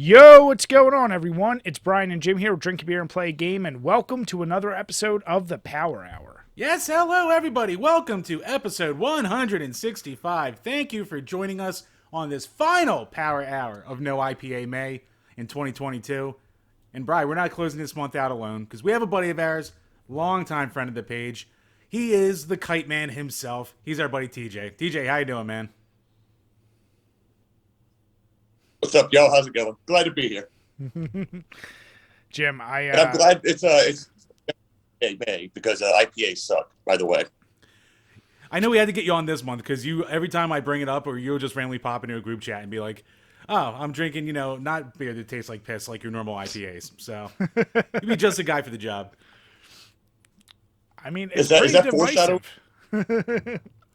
Yo, what's going on, everyone? It's Brian and Jim here with Drink a Beer and Play a Game, and welcome to another episode of the Power Hour. Yes, hello everybody. Welcome to episode 165. Thank you for joining us on this final Power Hour of No IPA May in 2022. And Brian, we're not closing this month out alone because we have a buddy of ours, longtime friend of the page. He is the Kite Man himself. He's our buddy TJ. TJ, how you doing, man? What's up, y'all? How's it going? Glad to be here. Jim, And I'm glad it's May because IPAs suck, by the way. I know we had to get you on this month because every time I bring it up or you'll just randomly pop into a group chat and be like, oh, I'm drinking, not beer that tastes like piss like your normal IPAs. So you'd be just a guy for the job. I mean, is that foreshadowing?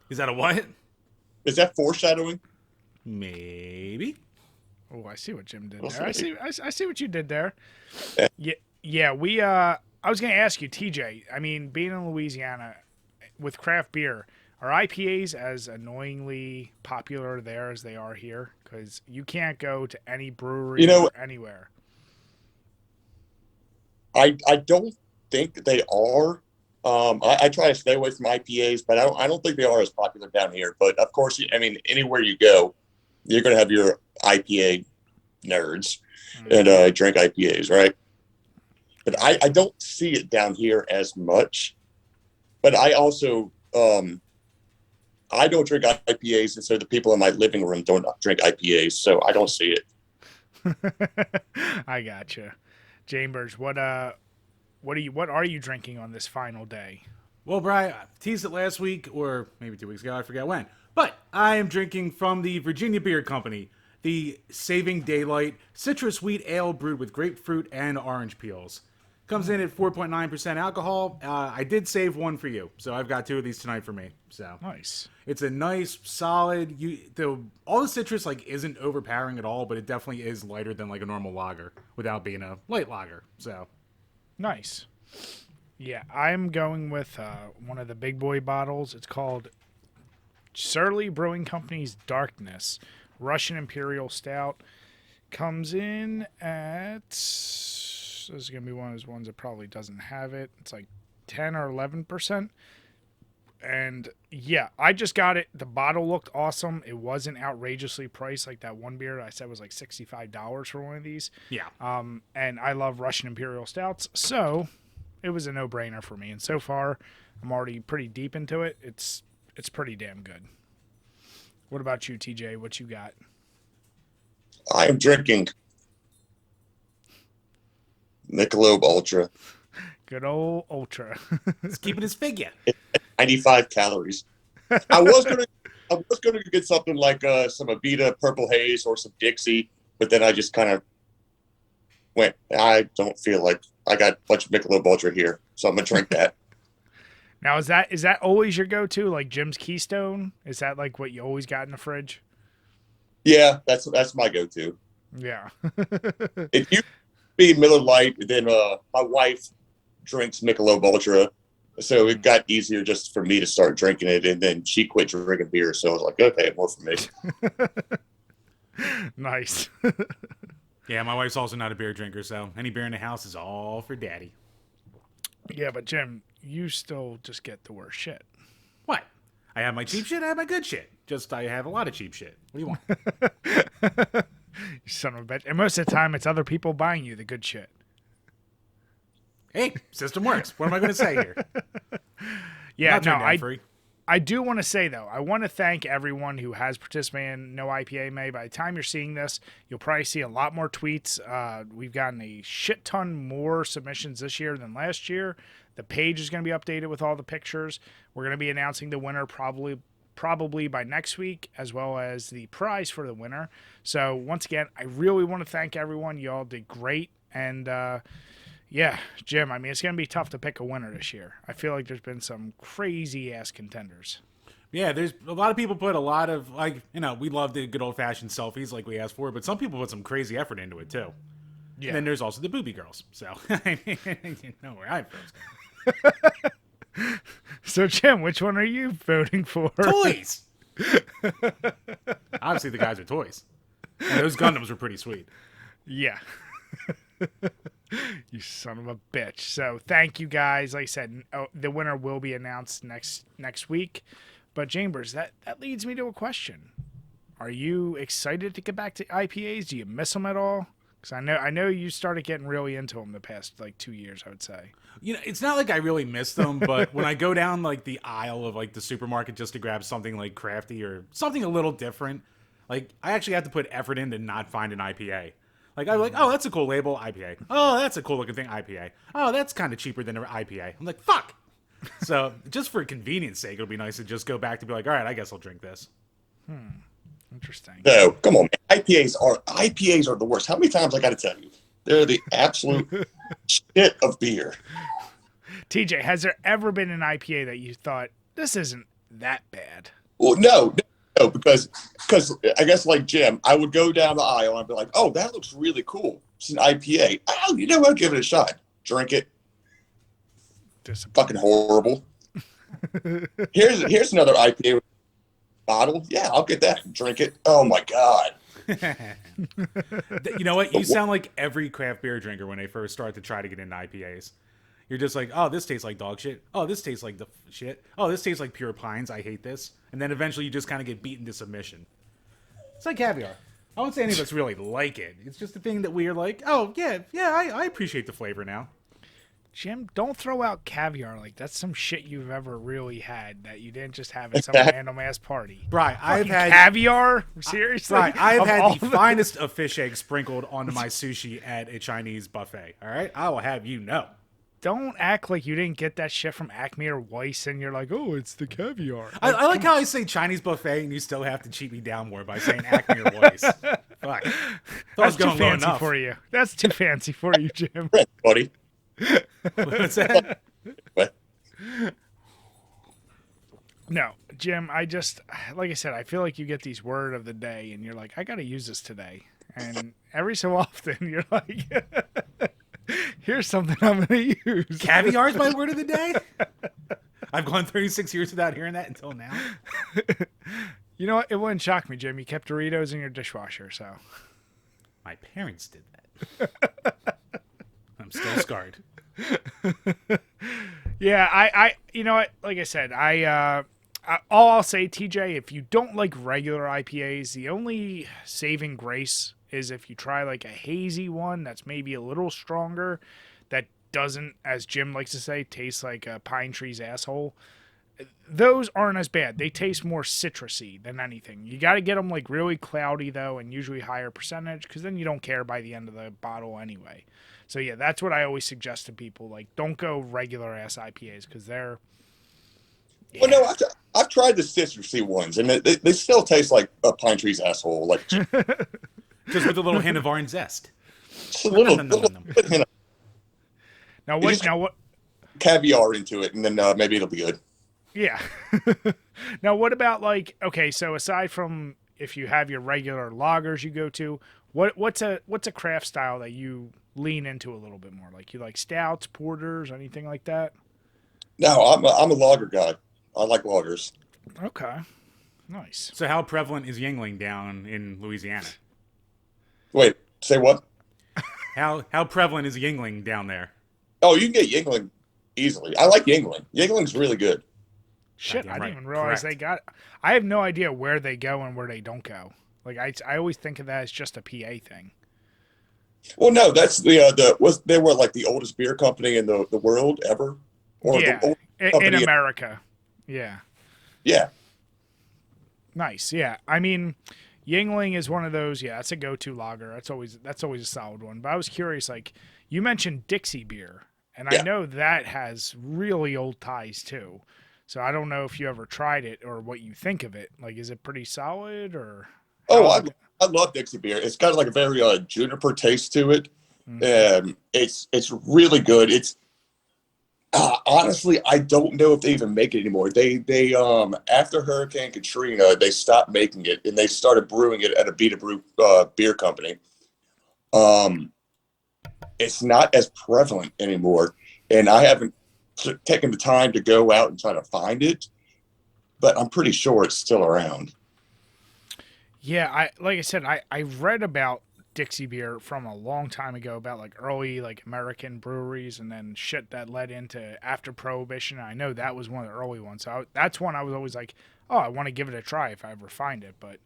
Is that a what? Is that foreshadowing? Maybe. Oh, I see what Jim did We'll there. see. I see what you did there. Yeah. We. I was going to ask you, TJ. I mean, being in Louisiana with craft beer, are IPAs as annoyingly popular there as they are here? Because you can't go to any brewery or anywhere. I don't think they are. I try to stay away from IPAs, but I don't think they are as popular down here. But of course, I mean, anywhere you go, you're going to have your IPA nerds and drink IPAs, right? But I don't see it down here as much. But I also I don't drink IPAs, and so the people in my living room don't drink IPAs, so I don't see it. I gotcha. Chambers, what are you drinking on this final day? Well, Brian, I teased it last week, or maybe 2 weeks ago, I forget when. But I am drinking from the Virginia Beer Company, the Saving Daylight Citrus Wheat Ale brewed with grapefruit and orange peels. Comes in at 4.9% alcohol. I did save one for you, so I've got 2 of these tonight for me. So Nice. It's a nice, solid. All the citrus isn't overpowering at all, but it definitely is lighter than like a normal lager without being a light lager. So Nice. Yeah, I'm going with one of the big boy bottles. It's called Surly Brewing Company's Darkness Russian Imperial Stout. Comes in at, this is going to be one of those ones that probably doesn't have it. It's like 10 or 11%. And yeah, I just got it. The bottle looked awesome. It wasn't outrageously priced like that one beer I said was like $65 for one of these. yeah. And I love Russian Imperial Stouts, so it was a no-brainer for me. And so far, I'm already pretty deep into it. It's pretty damn good. What about you, TJ? What you got? I am drinking Michelob Ultra. Good old Ultra. He's keeping his figure. 95 calories. I was gonna get something like some Avita Purple Haze or some Dixie, but then I just kind of went, I don't feel like I got a bunch of Michelob Ultra here, so I'm gonna drink that. Now, is that always your go-to, like Jim's Keystone? Is that like what you always got in the fridge? Yeah, that's my go-to. Yeah. It used to be Miller Lite, then my wife drinks Michelob Ultra, so it got easier just for me to start drinking it, and then she quit drinking beer, so I was like, okay, more for me. Nice. Yeah, my wife's also not a beer drinker, so any beer in the house is all for daddy. Yeah, but Jim, you still just get the worst shit. What? I have my cheap shit, I have my good shit. Just I have a lot of cheap shit. What do you want? You son of a bitch. And most of the time, it's other people buying you the good shit. Hey, system works. What am I going to say here? Yeah, no, I do want to say, though, I want to thank everyone who has participated in No IPA May. By the time you're seeing this, you'll probably see a lot more tweets. We've gotten a shit ton more submissions this year than last year. The page is going to be updated with all the pictures. We're going to be announcing the winner probably by next week, as well as the prize for the winner. So once again, I really want to thank everyone. You all did great. And yeah, Jim, I mean, it's going to be tough to pick a winner this year. I feel like there's been some crazy-ass contenders. Yeah, there's a lot of people put a lot of, we love the good old-fashioned selfies like we asked for, but some people put some crazy effort into it, too. Yeah. And then there's also the booby girls. So, you know where I'm from. So, Jim, which one are you voting for? Toys! Obviously, the guys are toys. And those Gundams were pretty sweet. Yeah. You son of a bitch. So thank you guys. Like I said, the winner will be announced next week. But Chambers, that leads me to a question. Are you excited to get back to IPAs? Do you miss them at all? Because I know you started getting really into them the past like 2 years, I would say. You know, it's not like I really miss them, but when I go down like the aisle of like the supermarket just to grab something like crafty or something a little different, like I actually have to put effort in to not find an IPA. Like I'm like, oh, that's a cool label, IPA. Oh, that's a cool looking thing, IPA. Oh, that's kind of cheaper than an IPA. I'm like, fuck. So just for convenience sake, it'll be nice to just go back to be like, all right, I guess I'll drink this. Interesting. No, come on, man. IPAs are the worst. How many times I got to tell you? They're the absolute shit of beer. TJ, has there ever been an IPA that you thought this isn't that bad? Well, no, because I guess like Jim, I would go down the aisle and I'd be like, oh, that looks really cool. It's an IPA. Oh, you know what? Give it a shot. Drink it. Fucking horrible. Here's another IPA bottle. Yeah, I'll get that and drink it. Oh my god. You know what? You sound like every craft beer drinker when they first start to try to get into IPAs. You're just like, oh, this tastes like dog shit. Oh, this tastes like the shit. Oh, this tastes like pure pines. I hate this. And then eventually you just kind of get beaten to submission. It's like caviar. I won't say any of us really like it. It's just a thing that we're like, oh, yeah, I appreciate the flavor now. Jim, don't throw out caviar like that's some shit you've ever really had that you didn't just have at some random ass party. Right, I've had caviar. Seriously, right, I've had the finest of fish eggs sprinkled onto my sushi at a Chinese buffet. All right, I will have you know. Don't act like you didn't get that shit from Acme or Weiss, and you're like, oh, it's the caviar. I like how I say Chinese buffet, and you still have to cheat me down more by saying Acme or Weiss. Fuck, that's too fancy for you. That's too fancy for you, Jim. Buddy. What's that? What? No, Jim, I just, like I said, I feel like you get these word of the day and you're like, I got to use this today. And every so often you're like, here's something I'm going to use. Caviar is my word of the day? I've gone 36 years without hearing that until now. You know what? It wouldn't shock me, Jim. You kept Doritos in your dishwasher, so. My parents did that. I'm still scarred. Yeah, I you know what, like I said, all I'll say, TJ, if you don't like regular IPAs, the only saving grace is if you try like a hazy one that's maybe a little stronger, that doesn't, as Jim likes to say, taste like a pine tree's asshole. Those aren't as bad. They taste more citrusy than anything. You got to get them like really cloudy though, and usually higher percentage, because then you don't care by the end of the bottle anyway. So yeah, that's what I always suggest to people. Like, don't go regular ass IPAs because they're. Yeah. Well, no, I've tried the citrusy ones, and they still taste like a pine tree's asshole. Like just with a little hint of orange zest. A little hint of. Now what? Caviar into it, and then maybe it'll be good. Yeah. Now what about like, okay, so aside from if you have your regular lagers you go to, what's a craft style that you lean into a little bit more? Like, you like stouts, porters, anything like that? No, I'm a lager guy. I like lagers. Okay, nice. So how prevalent is Yingling down in Louisiana? Wait, say what? How prevalent is Yingling down there? Oh, you can get Yingling easily. I like Yingling. Yingling's really good. Shit, I didn't even realize they got. I have no idea where they go and where they don't go. Like, I always think of that as just a PA thing. Well, no, that's they were like the oldest beer company in the world ever. Or yeah, in America. Yeah. Yeah. Nice. Yeah. I mean, Yingling is one of those. Yeah, that's a go-to lager. That's always a solid one. But I was curious. Like, you mentioned Dixie beer, and I know that has really old ties too. So I don't know if you ever tried it or what you think of it. Like, is it pretty solid or? Oh, I love Dixie beer. It's got like a very juniper taste to it. Mm-hmm. It's really good. It's honestly, I don't know if they even make it anymore. They after Hurricane Katrina, they stopped making it and they started brewing it at a Beta Brew beer company. It's not as prevalent anymore, and I haven't taken the time to go out and try to find it, but I'm pretty sure it's still around. Yeah, like I said, I read about Dixie beer from a long time ago about like early like American breweries and then shit that led into after Prohibition. I know that was one of the early ones. So that's one I was always like, oh, I want to give it a try if I ever find it. But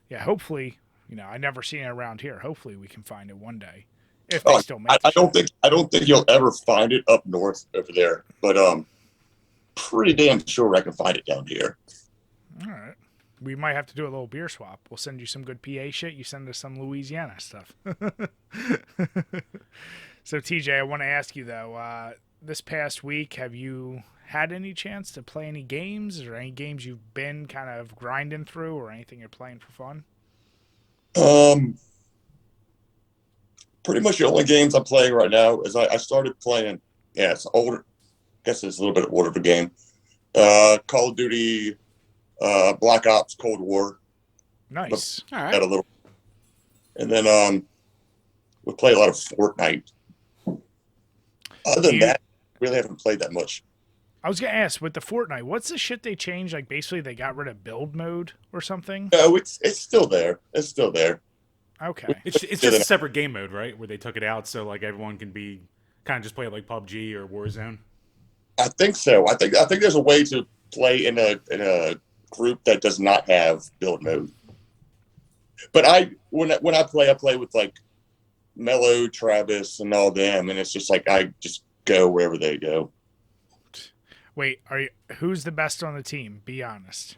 yeah, hopefully, I never seen it around here. Hopefully we can find it one day if they still make it. I don't think you'll ever find it up north over there, but pretty damn sure I can find it down here. All right. We might have to do a little beer swap. We'll send you some good PA shit. You send us some Louisiana stuff. So, TJ, I want to ask you, though, this past week, have you had any chance to play any games or any games you've been kind of grinding through or anything you're playing for fun? Pretty much the only games I'm playing right now is I started playing, it's older. I guess it's a little bit older of a game. Call of Duty, Black Ops Cold War. Nice. All right. A little, and then we play a lot of Fortnite. Other than that, really haven't played that much. I was gonna ask with the Fortnite, what's the shit they changed? Like basically they got rid of build mode or something. No, it's still there. It's still there. Okay. It's just a separate game mode, right? Where they took it out so like everyone can be kind of just play it like PUBG or Warzone. I think so. I think there's a way to play in a group that does not have build mode. But when I play with like Mello, Travis, and all them, and it's just like I just go wherever they go. Wait, who's the best on the team? Be honest.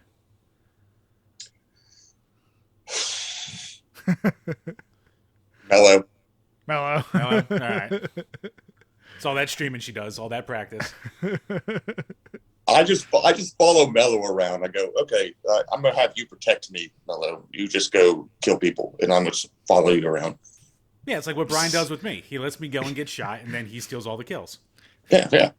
Mello. All right. It's all that streaming she does, all that practice. I just follow Mello around. I go, okay, I'm gonna have you protect me, Mello. You just go kill people, and I'm gonna follow you around. Yeah, it's like what Brian does with me. He lets me go and get shot, and then he steals all the kills. Yeah.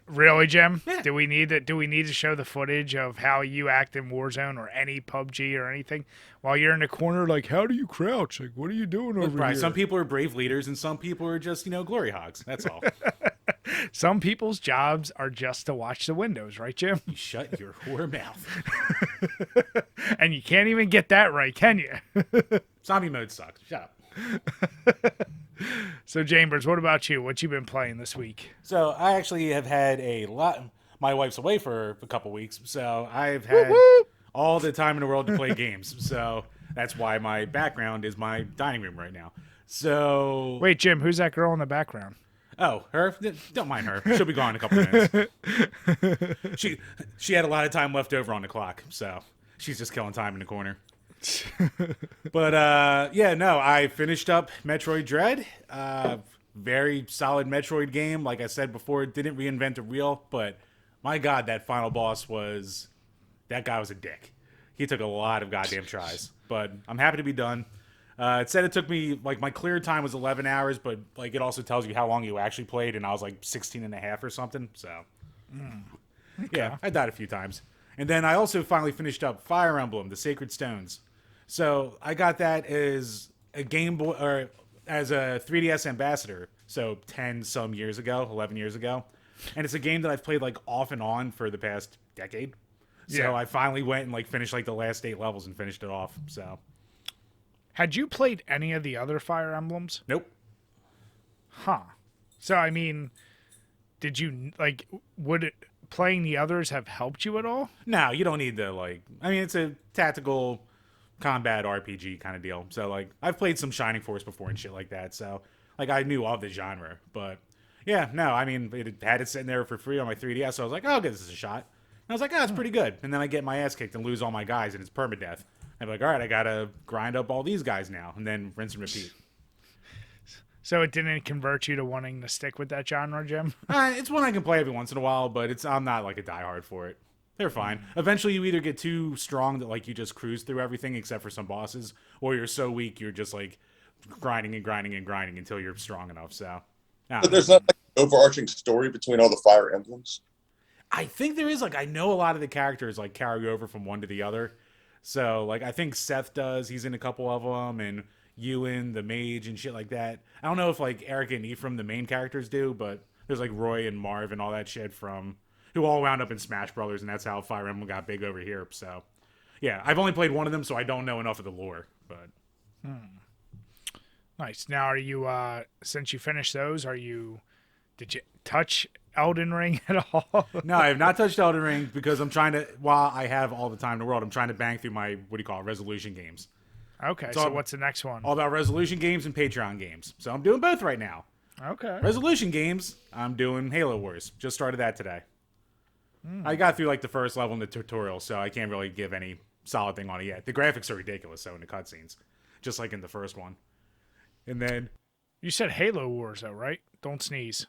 Really, Jim? Yeah. Do we need to show the footage of how you act in Warzone or any PUBG or anything while you're in the corner? Like, how do you crouch? Like, what are you doing over here? Some people are brave leaders, and some people are just glory hogs. That's all. Some people's jobs are just to watch the windows, right, Jim? You shut your whore mouth. And you can't even get that right, can you? Zombie mode sucks. Shut up. So, Chambers, what about you? What you been playing this week? So, I actually have had a lot. My wife's away for a couple weeks, so I've had all the time in the world to play games. So, that's why my background is my dining room right now. So, wait, Jim, who's that girl in the background? Oh, her? Don't mind her. She'll be gone in a couple minutes. She had a lot of time left over on the clock, so she's just killing time in the corner. But I finished up Metroid Dread. Very solid Metroid game. Like I said before, it didn't reinvent the wheel, but my God, that final boss that guy was a dick. He took a lot of goddamn tries, but I'm happy to be done. It said it took me, like, my clear time was 11 hours, but, like, it also tells you how long you actually played, and I was, like, 16 and a half or something, so. Okay. Yeah, I died a few times. And then I also finally finished up Fire Emblem, The Sacred Stones. So I got that as a Game Boy, or as a 3DS ambassador, so 11 years ago. And it's a game that I've played, like, off and on for the past decade. So I finally went and, like, finished, like, the last 8 levels and finished it off, so. Had you played any of the other Fire Emblems? Nope. Huh. So, I mean, did you, like, playing the others have helped you at all? No, you don't need to, like, I mean, it's a tactical combat RPG kind of deal. So, like, I've played some Shining Force before and shit like that. So, like, I knew of the genre. But, yeah, no, I mean, it had it sitting there for free on my 3DS. So I was like, oh, I'll give this a shot. And I was like, oh, it's pretty good. And then I get my ass kicked and lose all my guys, and it's permadeath. I'm like, all right, I gotta grind up all these guys now, and then rinse and repeat. So it didn't convert you to wanting to stick with that genre, Jim? It's one I can play every once in a while, but I'm not like a diehard for it. They're fine. Eventually, you either get too strong that like you just cruise through everything except for some bosses, or you're so weak you're just like grinding until you're strong enough. So, but there's not like an overarching story between all the Fire Emblems. I think there is. Like, I know a lot of the characters like carry over from one to the other. So, like, I think Seth does. He's in a couple of them, and Ewan, the mage, and shit like that. I don't know if, like, Eric and Ephraim, the main characters, do, but there's, like, Roy and Marv and all that shit who all wound up in Smash Brothers, and that's how Fire Emblem got big over here. So, yeah, I've only played one of them, so I don't know enough of the lore, but. Nice. Now, are you since you finished those, did you touch Elden Ring at all? No, I have not touched Elden Ring because I'm trying to. While I have all the time in the world, I'm trying to bang through my resolution games. Okay, so what's the next one? All about resolution games and Patreon games. So I'm doing both right now. Okay. Resolution games, I'm doing Halo Wars. Just started that today. I got through like the first level in the tutorial, so I can't really give any solid thing on it yet. The graphics are ridiculous, though, in the cutscenes, just like in the first one. And then you said Halo Wars, though, right? Don't sneeze.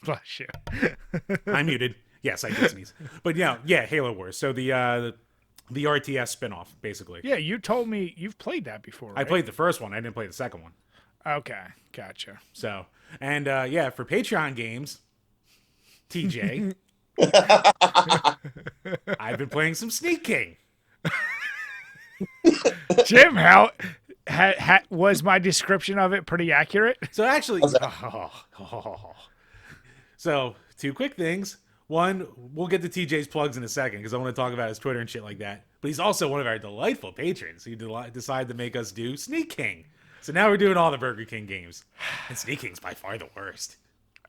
Bless you. I'm muted. Yes, I did sneeze. But yeah, Halo Wars. So the RTS spinoff, basically. Yeah, you told me you've played that before, right? I played the first one. I didn't play the second one. Okay, gotcha. So, and for Patreon games, TJ, I've been playing some Sneak King. Jim, how was my description of it pretty accurate? So actually, so two quick things. One, we'll get to TJ's plugs in a second because I want to talk about his Twitter and shit like that. But he's also one of our delightful patrons. He decided to make us do Sneak King. So now we're doing all the Burger King games. And Sneak King's by far the worst.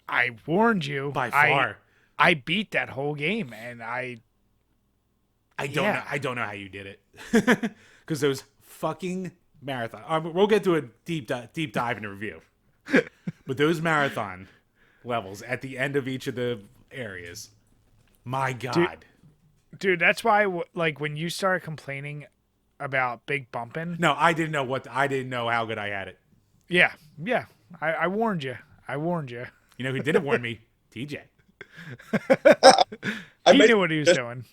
I warned you. By far. I beat that whole game, and I don't know how you did it. Because those fucking marathon. We'll get to a deep dive in the review. But those marathon levels at the end of each of the areas, my God. Dude, that's why like when you started complaining about big bumping. No, I didn't know how good I had it. Yeah. I warned you. You know who didn't warn me? TJ. He knew what he was doing.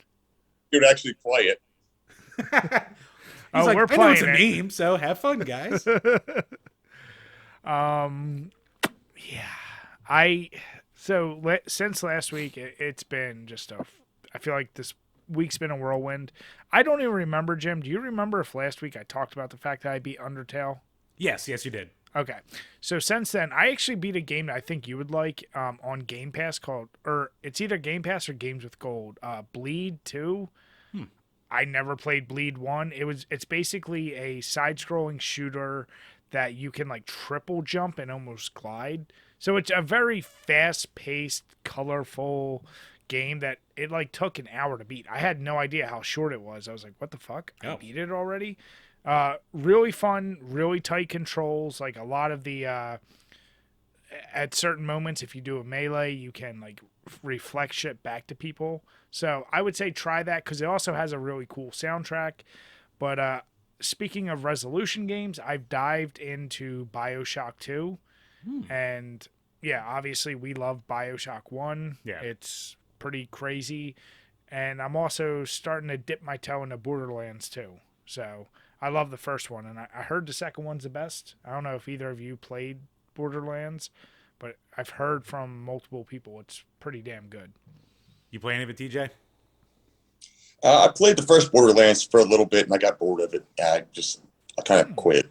You would actually play it. He's like, we're I know it's a playing meme, so have fun, guys. Since last week, it's been just I feel like this week's been a whirlwind. I don't even remember, Jim. Do you remember if last week I talked about the fact that I beat Undertale? Yes, you did. Okay. So since then, I actually beat a game that I think you would like on Game Pass it's either Game Pass or Games with Gold. Bleed 2. I never played Bleed 1. It's basically a side-scrolling shooter that you can like triple jump and almost glide. So it's a very fast-paced, colorful game that it like took an hour to beat. I had no idea how short it was. I was like, what the fuck? I beat it already? Really fun, really tight controls. Like a lot of the at certain moments, if you do a melee, you can like reflect shit back to people. So I would say try that because it also has a really cool soundtrack. But speaking of resolution games, I've dived into BioShock 2. And yeah, obviously we love BioShock 1. Yeah. It's pretty crazy. And I'm also starting to dip my toe into Borderlands 2. So I love the first one, and I heard the second one's the best. I don't know if either of you played Borderlands, but I've heard from multiple people it's pretty damn good. You play any of it, TJ? I played the first Borderlands for a little bit, and I got bored of it. I kind of quit.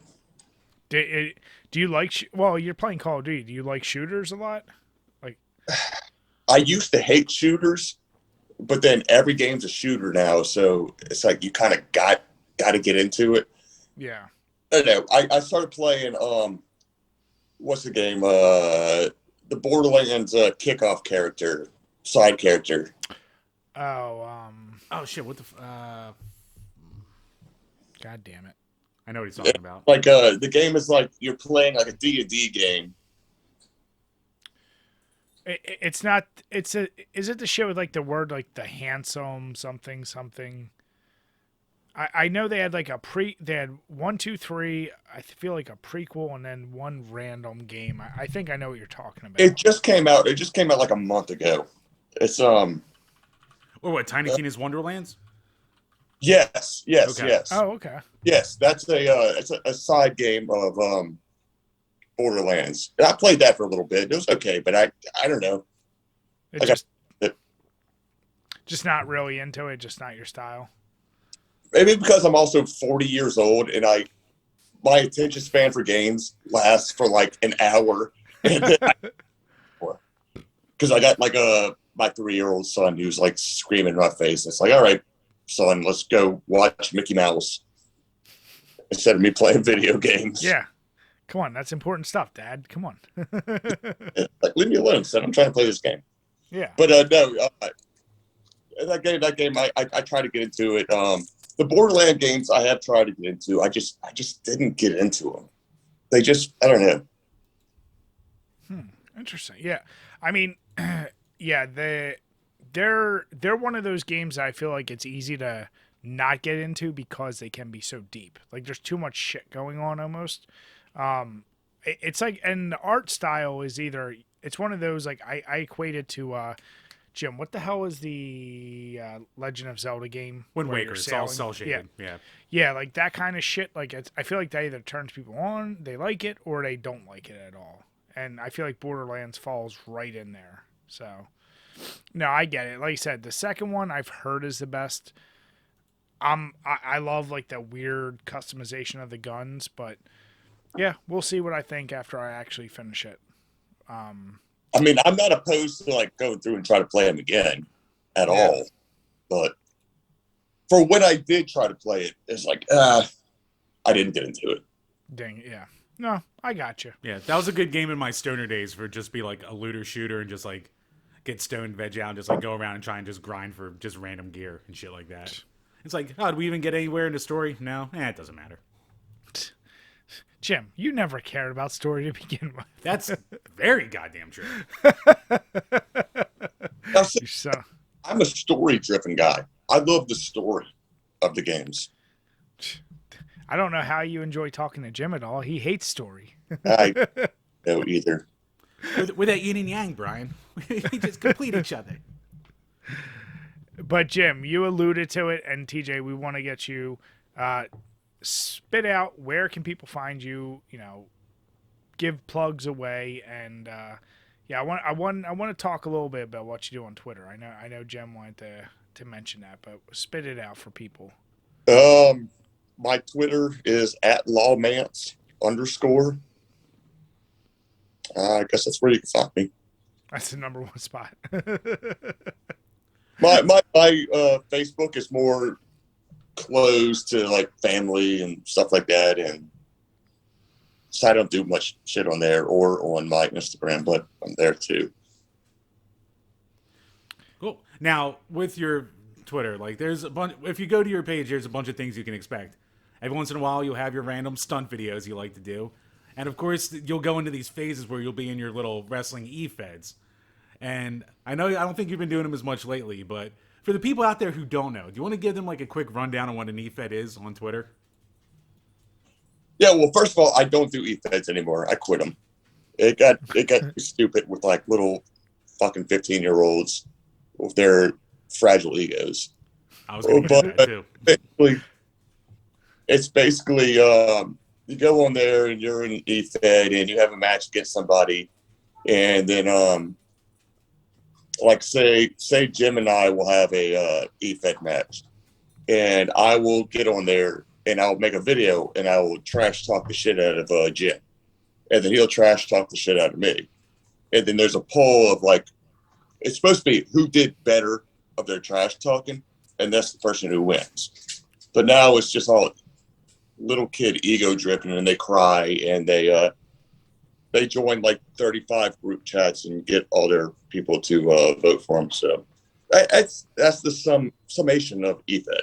Do you like? Well, you're playing Call of Duty. Do you like shooters a lot? Like, I used to hate shooters, but then every game's a shooter now, so it's like you kind of got to get into it. Yeah. I don't know. I started playing what's the game? The Borderlands kickoff side character. Oh shit! What the? God damn it! I know what he's talking about. Like the game is like you're playing like a D&D game. It's not. Is it the shit with like the word like the handsome something? I know they had like they had 1, 2, 3. I feel like a prequel and then one random game. I think I know what you're talking about. It just came out like a month ago. It's Or what? Tiny Tina's Wonderlands. Yes. Okay. Yes. Oh, okay. Yes, that's it's a side game of Borderlands. And I played that for a little bit. It was okay, but I don't know. Just not really into it. Just not your style. Maybe because I'm also 40 years old and my attention span for games lasts for like an hour. Because I got like my 3-year-old son who's like screaming in my face. It's like, all right, son, let's go watch Mickey Mouse instead of me playing video games. Yeah. Come on, that's important stuff, Dad. Come on. Like, leave me alone, son. I'm trying to play this game. Yeah. But no, that game, I try to get into it. The Borderland games I have tried to get into. I just didn't get into them. They just, I don't know. Interesting. Yeah. I mean, yeah, they're one of those games that I feel like it's easy to not get into because they can be so deep. Like there's too much shit going on almost. It's like, and the art style is either, it's one of those, like I equate it to Jim, what the hell is the Legend of Zelda game? Wind Waker, it's all cell shaded. Yeah, like that kind of shit. Like I feel like that either turns people on, they like it, or they don't like it at all. And I feel like Borderlands falls right in there. So, no, I get it. Like I said, the second one I've heard is the best. I love like the weird customization of the guns, but yeah, we'll see what I think after I actually finish it. I mean, I'm not opposed to like going through and try to play them again at all, but for when I did try to play it, it's like I didn't get into it. Dang, yeah. No, I got you. Yeah, that was a good game in my stoner days for just be like a looter shooter and just like get stoned, veg out, and just like go around and try and just grind for just random gear and shit like that. It's like, oh, did we even get anywhere in the story? No, it doesn't matter. Jim, you never cared about story to begin with. That's very goddamn true. I'm a story-driven guy. I love the story of the games. I don't know how you enjoy talking to Jim at all. He hates story. I don't either. We're that yin and yang, Brian. We just complete each other. But Jim, you alluded to it, and TJ, we want to get you spit out where can people find you. You know, give plugs away, and yeah, I want to talk a little bit about what you do on Twitter. I know Jim wanted to mention that, but spit it out for people. My Twitter is @lawmance_. I guess that's where you can find me. That's the number one spot. my Facebook is more closed to like family and stuff like that, and so I don't do much shit on there or on my Instagram, but I'm there too. Cool. Now with your Twitter, like there's a bunch. If you go to your page, there's a bunch of things you can expect. Every once in a while, you'll have your random stunt videos you like to do. And of course, you'll go into these phases where you'll be in your little wrestling e-feds. And I don't think you've been doing them as much lately, but for the people out there who don't know, do you want to give them like a quick rundown on what an e-fed is on Twitter? Yeah, well, first of all, I don't do e-feds anymore. I quit them. It got too stupid with like little fucking 15-year-olds with their fragile egos. I was going to get that too. It's basically you go on there and you're in an e-fed and you have a match against somebody, and then like say Jim and I will have a e-fed match, and I will get on there and I'll make a video and I will trash talk the shit out of Jim, and then he'll trash talk the shit out of me, and then there's a poll of like, it's supposed to be who did better of their trash talking, and that's the person who wins. But now it's just all little kid ego dripping, and they cry, and they join like 35 group chats and get all their people to vote for them. So that's the summation of e-fed.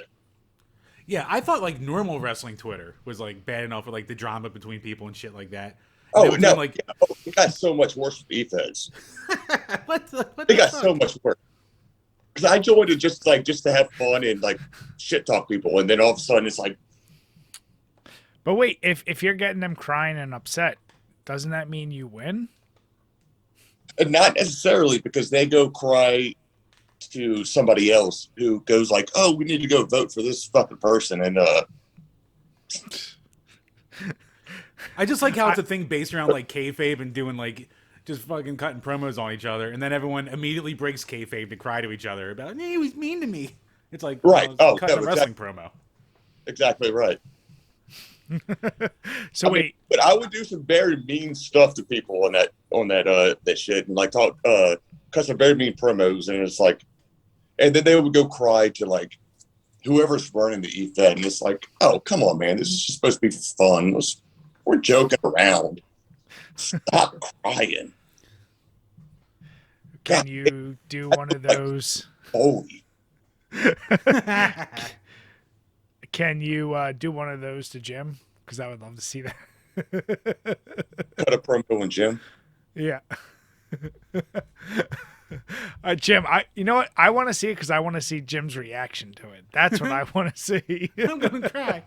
Yeah, I thought like normal wrestling Twitter was like bad enough with like the drama between people and shit like that. Oh no, like it got so much worse with e-feds. It got so much worse. Because I joined it just to have fun and like shit talk people, and then all of a sudden it's like. But wait, if you're getting them crying and upset, doesn't that mean you win? Not necessarily, because they go cry to somebody else who goes like, "Oh, we need to go vote for this fucking person," and I just like how it's a thing based around like kayfabe and doing like just fucking cutting promos on each other, and then everyone immediately breaks kayfabe to cry to each other about, "He was mean to me." It's like, right? Cutting a wrestling promo. Exactly right. So wait, but I would do some very mean stuff to people on that shit, and like talk cut some very mean promos, and it's like, and then they would go cry to like whoever's running the e-fed, and it's like, oh come on, man, this is just supposed to be fun. We're joking around. Stop crying. Can you do one of those? Holy. Can you do one of those to Jim? Because I would love to see that. Cut a promo in Jim. Yeah. Jim, you know what? I want to see it because I want to see Jim's reaction to it. That's what I want to see. I'm gonna cry.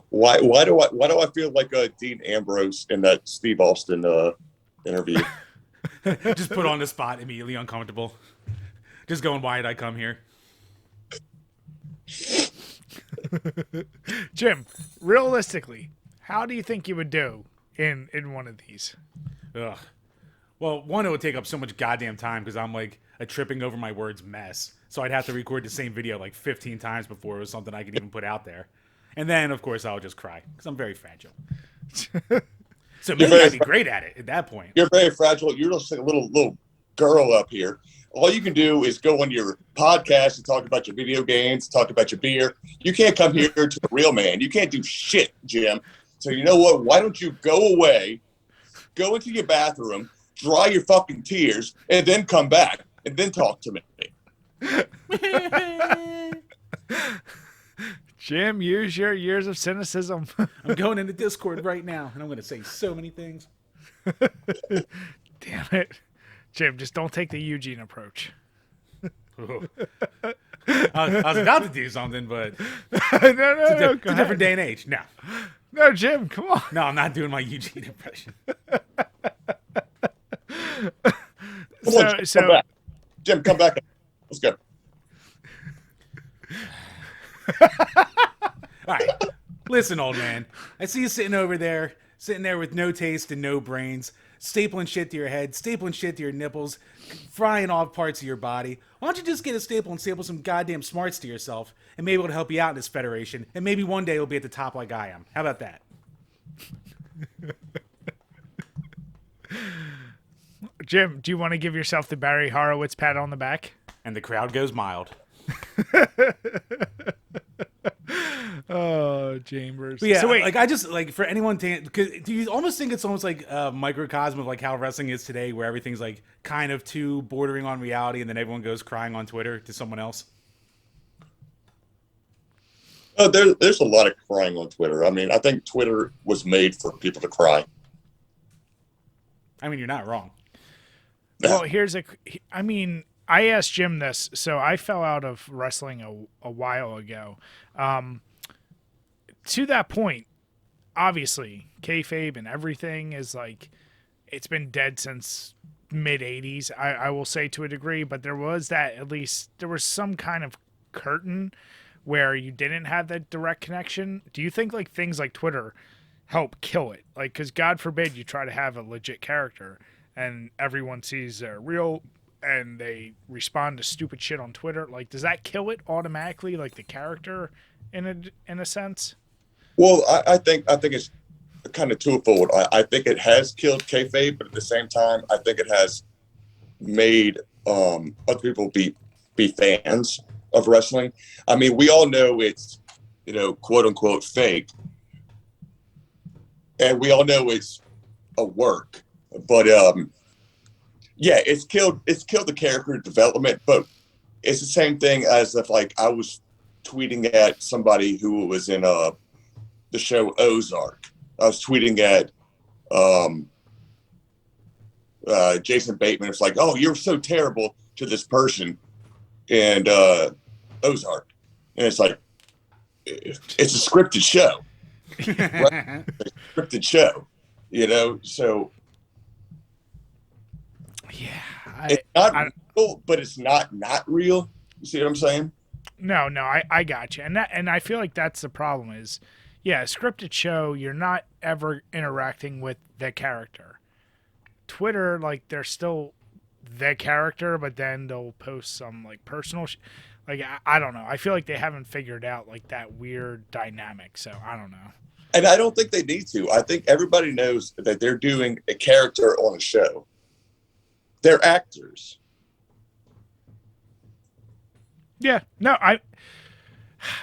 Why do I feel like Dean Ambrose in that Steve Austin interview? Just put on the spot, immediately uncomfortable. Just going, why did I come here? Jim, realistically, how do you think you would do in one of these? Ugh. Well, one, it would take up so much goddamn time because I'm like a tripping over my words mess. So I'd have to record the same video like 15 times before it was something I could even put out there. And then, of course, I would just cry because I'm very fragile. So maybe I'd be great at it at that point. You're very fragile. You're just like a little girl up here. All you can do is go on your podcast and talk about your video games, talk about your beer. You can't come here to the real man. You can't do shit, Jim. So you know what? Why don't you go away, go into your bathroom, dry your fucking tears, and then come back and then talk to me. Jim, use your years of cynicism. I'm going into Discord right now, and I'm going to say so many things. Damn it. Jim, just don't take the Eugene approach. I was about to do something, but no, it's a different day and age. No, Jim, come on. No, I'm not doing my Eugene impression. Come back. Jim, come back. Let's go. All right. Listen, old man. I see you sitting there with no taste and no brains, stapling shit to your head, stapling shit to your nipples, frying off parts of your body. Why don't you just get a staple and staple some goddamn smarts to yourself, and maybe it'll help you out in this federation, and maybe one day you'll be at the top like I am. How about that? Jim, do you want to give yourself the Barry Horowitz pat on the back? And the crowd goes mild. Oh, Chambers. But yeah, so wait, like I just like for anyone to, because do you almost think it's almost like a microcosm of like how wrestling is today, where everything's like kind of too bordering on reality, and then everyone goes crying on Twitter to someone else? There's a lot of crying on Twitter. I mean, I think Twitter was made for people to cry. I mean, you're not wrong. Well, I asked Jim this, so I fell out of wrestling a while ago. To that point, obviously, kayfabe and everything is like, it's been dead since mid-'80s, I will say, to a degree, but there was some kind of curtain where you didn't have that direct connection. Do you think like things like Twitter help kill it? Like, because God forbid you try to have a legit character and everyone sees they're real and they respond to stupid shit on Twitter. Like, does that kill it automatically, like the character in a sense? Well, I think it's kind of twofold. I think it has killed kayfabe, but at the same time, I think it has made other people be fans of wrestling. I mean, we all know it's, quote unquote fake, and we all know it's a work. But yeah, it's killed the character development. But it's the same thing as if like I was tweeting at somebody who was in the show Ozark. I was tweeting at Jason Bateman. It's like, oh, you're so terrible to this person and Ozark. And it's like, it's a scripted show. Right? It's a scripted show, so yeah, it's not real, but it's not real. You see what I'm saying? No, I got you. And I feel like that's the problem is, yeah, a scripted show, you're not ever interacting with the character. Twitter, like, they're still the character, but then they'll post some, like, personal like, I don't know. I feel like they haven't figured out, like, that weird dynamic, so I don't know. And I don't think they need to. I think everybody knows that they're doing a character on a show. They're actors. Yeah, no,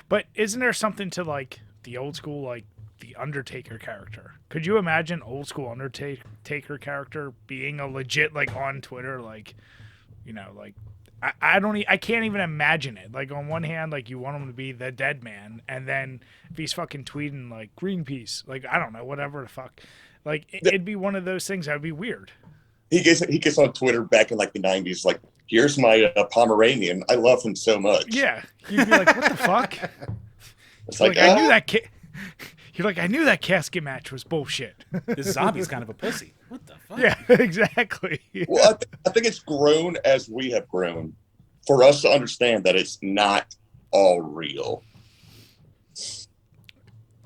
but isn't there something to, like, the old school, like the Undertaker character. Could you imagine old school Undertaker character being a legit, like, on Twitter, like, you know, like, I can't even imagine it. Like, on one hand, like, you want him to be the dead man, and then if he's fucking tweeting like Greenpeace, like, I don't know, whatever the fuck, like, it'd be one of those things that would be weird. He gets on Twitter back in like the 90s, like, here's my Pomeranian. I love him so much. Yeah, you'd be like, what the fuck? It's like, I knew that kid. You're like, I knew that casket match was bullshit. This zombie's kind of a pussy. What the fuck? Yeah, exactly. Well, I think it's grown as we have grown for us to understand that it's not all real.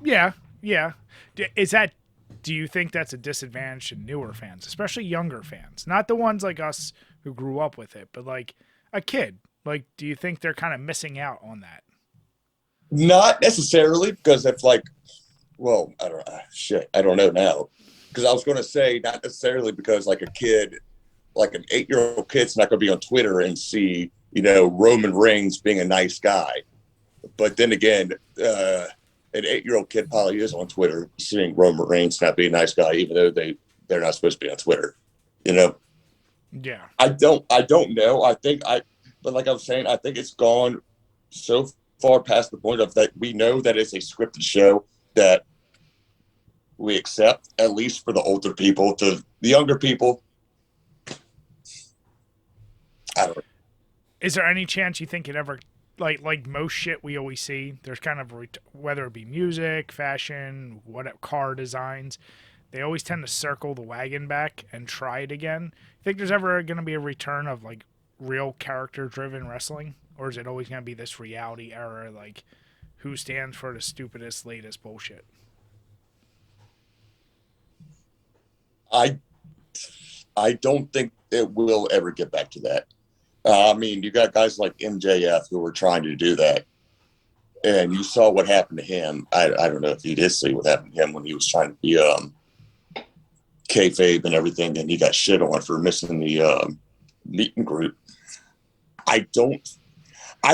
Yeah. Do you think that's a disadvantage to newer fans, especially younger fans? Not the ones like us who grew up with it, but like a kid. Like, do you think they're kind of missing out on that? Not necessarily, because if like, well, I don't know now. Because I was going to say not necessarily because like a kid, like an 8-year-old kid's not going to be on Twitter and see, you know, Roman Reigns being a nice guy. But then again, an 8-year-old kid probably is on Twitter seeing Roman Reigns not be a nice guy, even though they're not supposed to be on Twitter, you know? Yeah. I don't know. But like I was saying, I think it's gone so far past the point of that we know that it's a scripted show that we accept, at least for the older people. To the younger people, I don't know. Is there any chance you think it ever, like most shit we always see, there's kind of, whether it be music, fashion, whatever, car designs, they always tend to circle the wagon back and try it again. Think there's ever going to be a return of like real character-driven wrestling? Or is it always going to be this reality era, like who stands for the stupidest, latest bullshit? I don't think it will ever get back to that. I mean, you got guys like MJF who were trying to do that, and you saw what happened to him. I don't know if you did see what happened to him when he was trying to be kayfabe and everything, and he got shit on for missing the meet and greet. I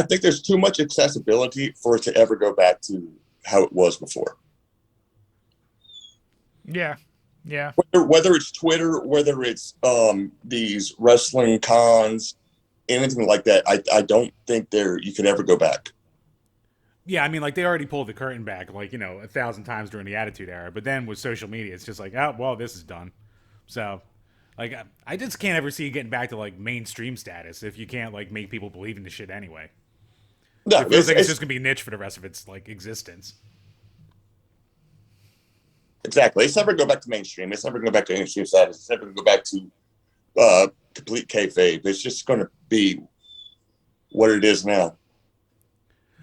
think there's too much accessibility for it to ever go back to how it was before. Yeah. Whether it's Twitter, whether it's these wrestling cons, anything like that, I don't think you could ever go back. Yeah, I mean, like, they already pulled the curtain back, like, you know, 1,000 times during the Attitude Era. But then with social media, it's just like, oh, well, this is done. So, like, I just can't ever see you getting back to, like, mainstream status if you can't, like, make people believe in the shit anyway. No, it feels like it's just going to be niche for the rest of its, like, existence. Exactly. It's never going to go back to mainstream. It's never going to go back to mainstream status. It's never going to go back to complete kayfabe. It's just going to be what it is now.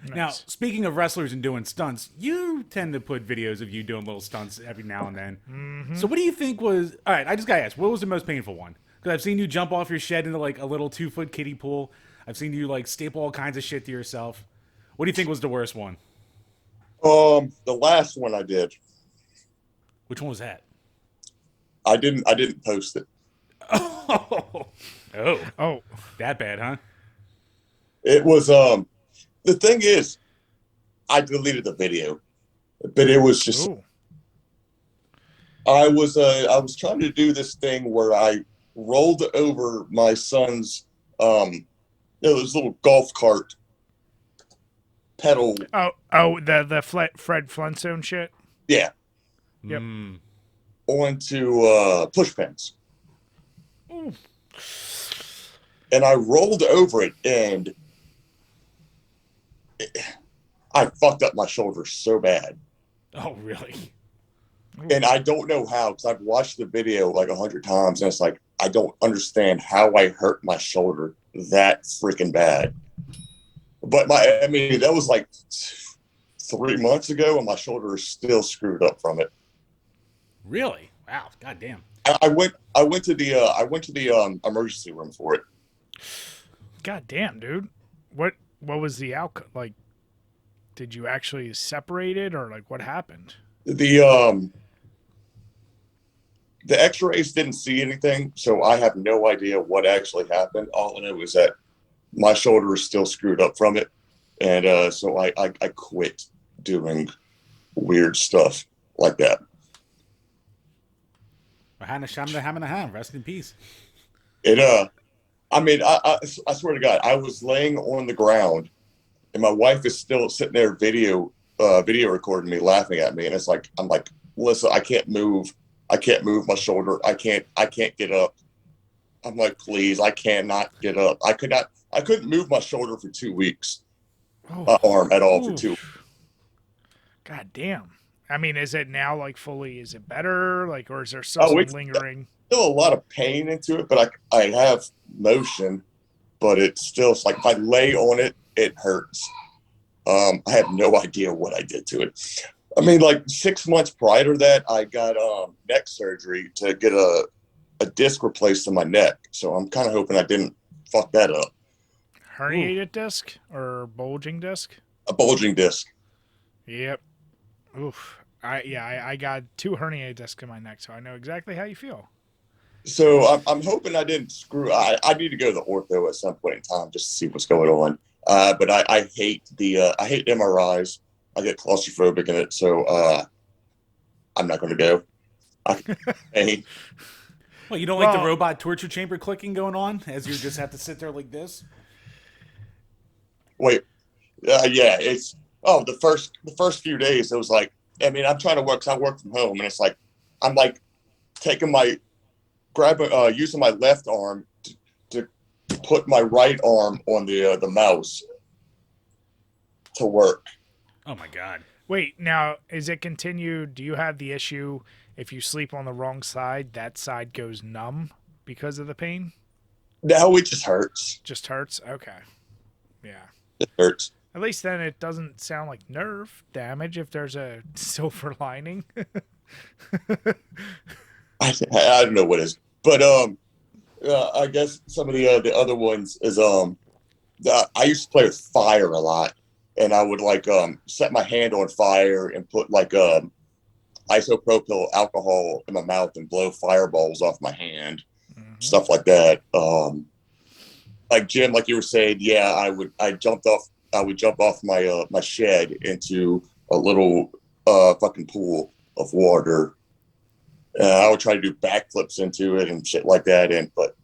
Nice. Now, speaking of wrestlers and doing stunts, you tend to put videos of you doing little stunts every now and then. Mm-hmm. So what do you think was... All right, I just got to ask, what was the most painful one? Because I've seen you jump off your shed into, like, a little 2-foot kiddie pool. I've seen you, like, staple all kinds of shit to yourself. What do you think was the worst one? The last one I did. Which one was that? I didn't post it. Oh. That bad, huh? It was... The thing is, I deleted the video, but it was just. Ooh. I was trying to do this thing where I rolled over my son's, this little golf cart pedal. The Fred Flintstone shit. Yeah. Yep. Onto push pins. And I rolled over it and. I fucked up my shoulder so bad. Oh, really? And I don't know how, because I've watched the video like 100 times, and it's like, I don't understand how I hurt my shoulder that freaking bad. But that was like 3 months ago, and my shoulder is still screwed up from it. Really? Wow. God damn. I went to the emergency room for it. God damn, dude. What was the outcome? Like, did you actually separate it, or like what happened? The X-rays didn't see anything, so I have no idea what actually happened. All I know is that my shoulder is still screwed up from it, and so I quit doing weird stuff like that. Rest in peace. I mean, I swear to God, I was laying on the ground, and my wife is still sitting there video recording me, laughing at me, and it's like, I'm like, Melissa, I can't move my shoulder, I can't get up. I'm like, please, I cannot get up. I couldn't move my shoulder for 2 weeks, arm at all for 2 weeks. God damn. I mean, is it now like fully? Is it better? Like, or is there still some lingering? Still a lot of pain into it, but I have motion, but it's still like if I lay on it, it hurts. I have no idea what I did to it. I mean, like 6 months prior to that, I got neck surgery to get a disc replaced in my neck. So I'm kind of hoping I didn't fuck that up. Herniated disc or bulging disc? A bulging disc. Yep. Oof. I got 2 herniated discs in my neck, so I know exactly how you feel. So I'm hoping I didn't screw. I need to go to the ortho at some point in time just to see what's going on. But I hate I hate MRIs. I get claustrophobic in it, so I'm not going to go. Well, you don't like the robot torture chamber clicking going on as you just have to sit there like this? Wait, yeah, it's the first few days it was like, I mean, I'm trying to work because I work from home, and it's like I'm like using my left arm to put my right arm on the mouse to work. Oh my God. Wait, now is it continued? Do you have the issue if you sleep on the wrong side, that side goes numb because of the pain? No, it just hurts. Just hurts? Okay. Yeah. It hurts. At least then it doesn't sound like nerve damage if there's a silver lining. I don't know what it is, but I guess some of the other ones is I used to play with fire a lot, and I would like set my hand on fire and put like isopropyl alcohol in my mouth and blow fireballs off my hand, stuff like that. Like Jim, like you were saying, yeah, I would jump off my shed into a little fucking pool of water. I would try to do backflips into it and shit like that. But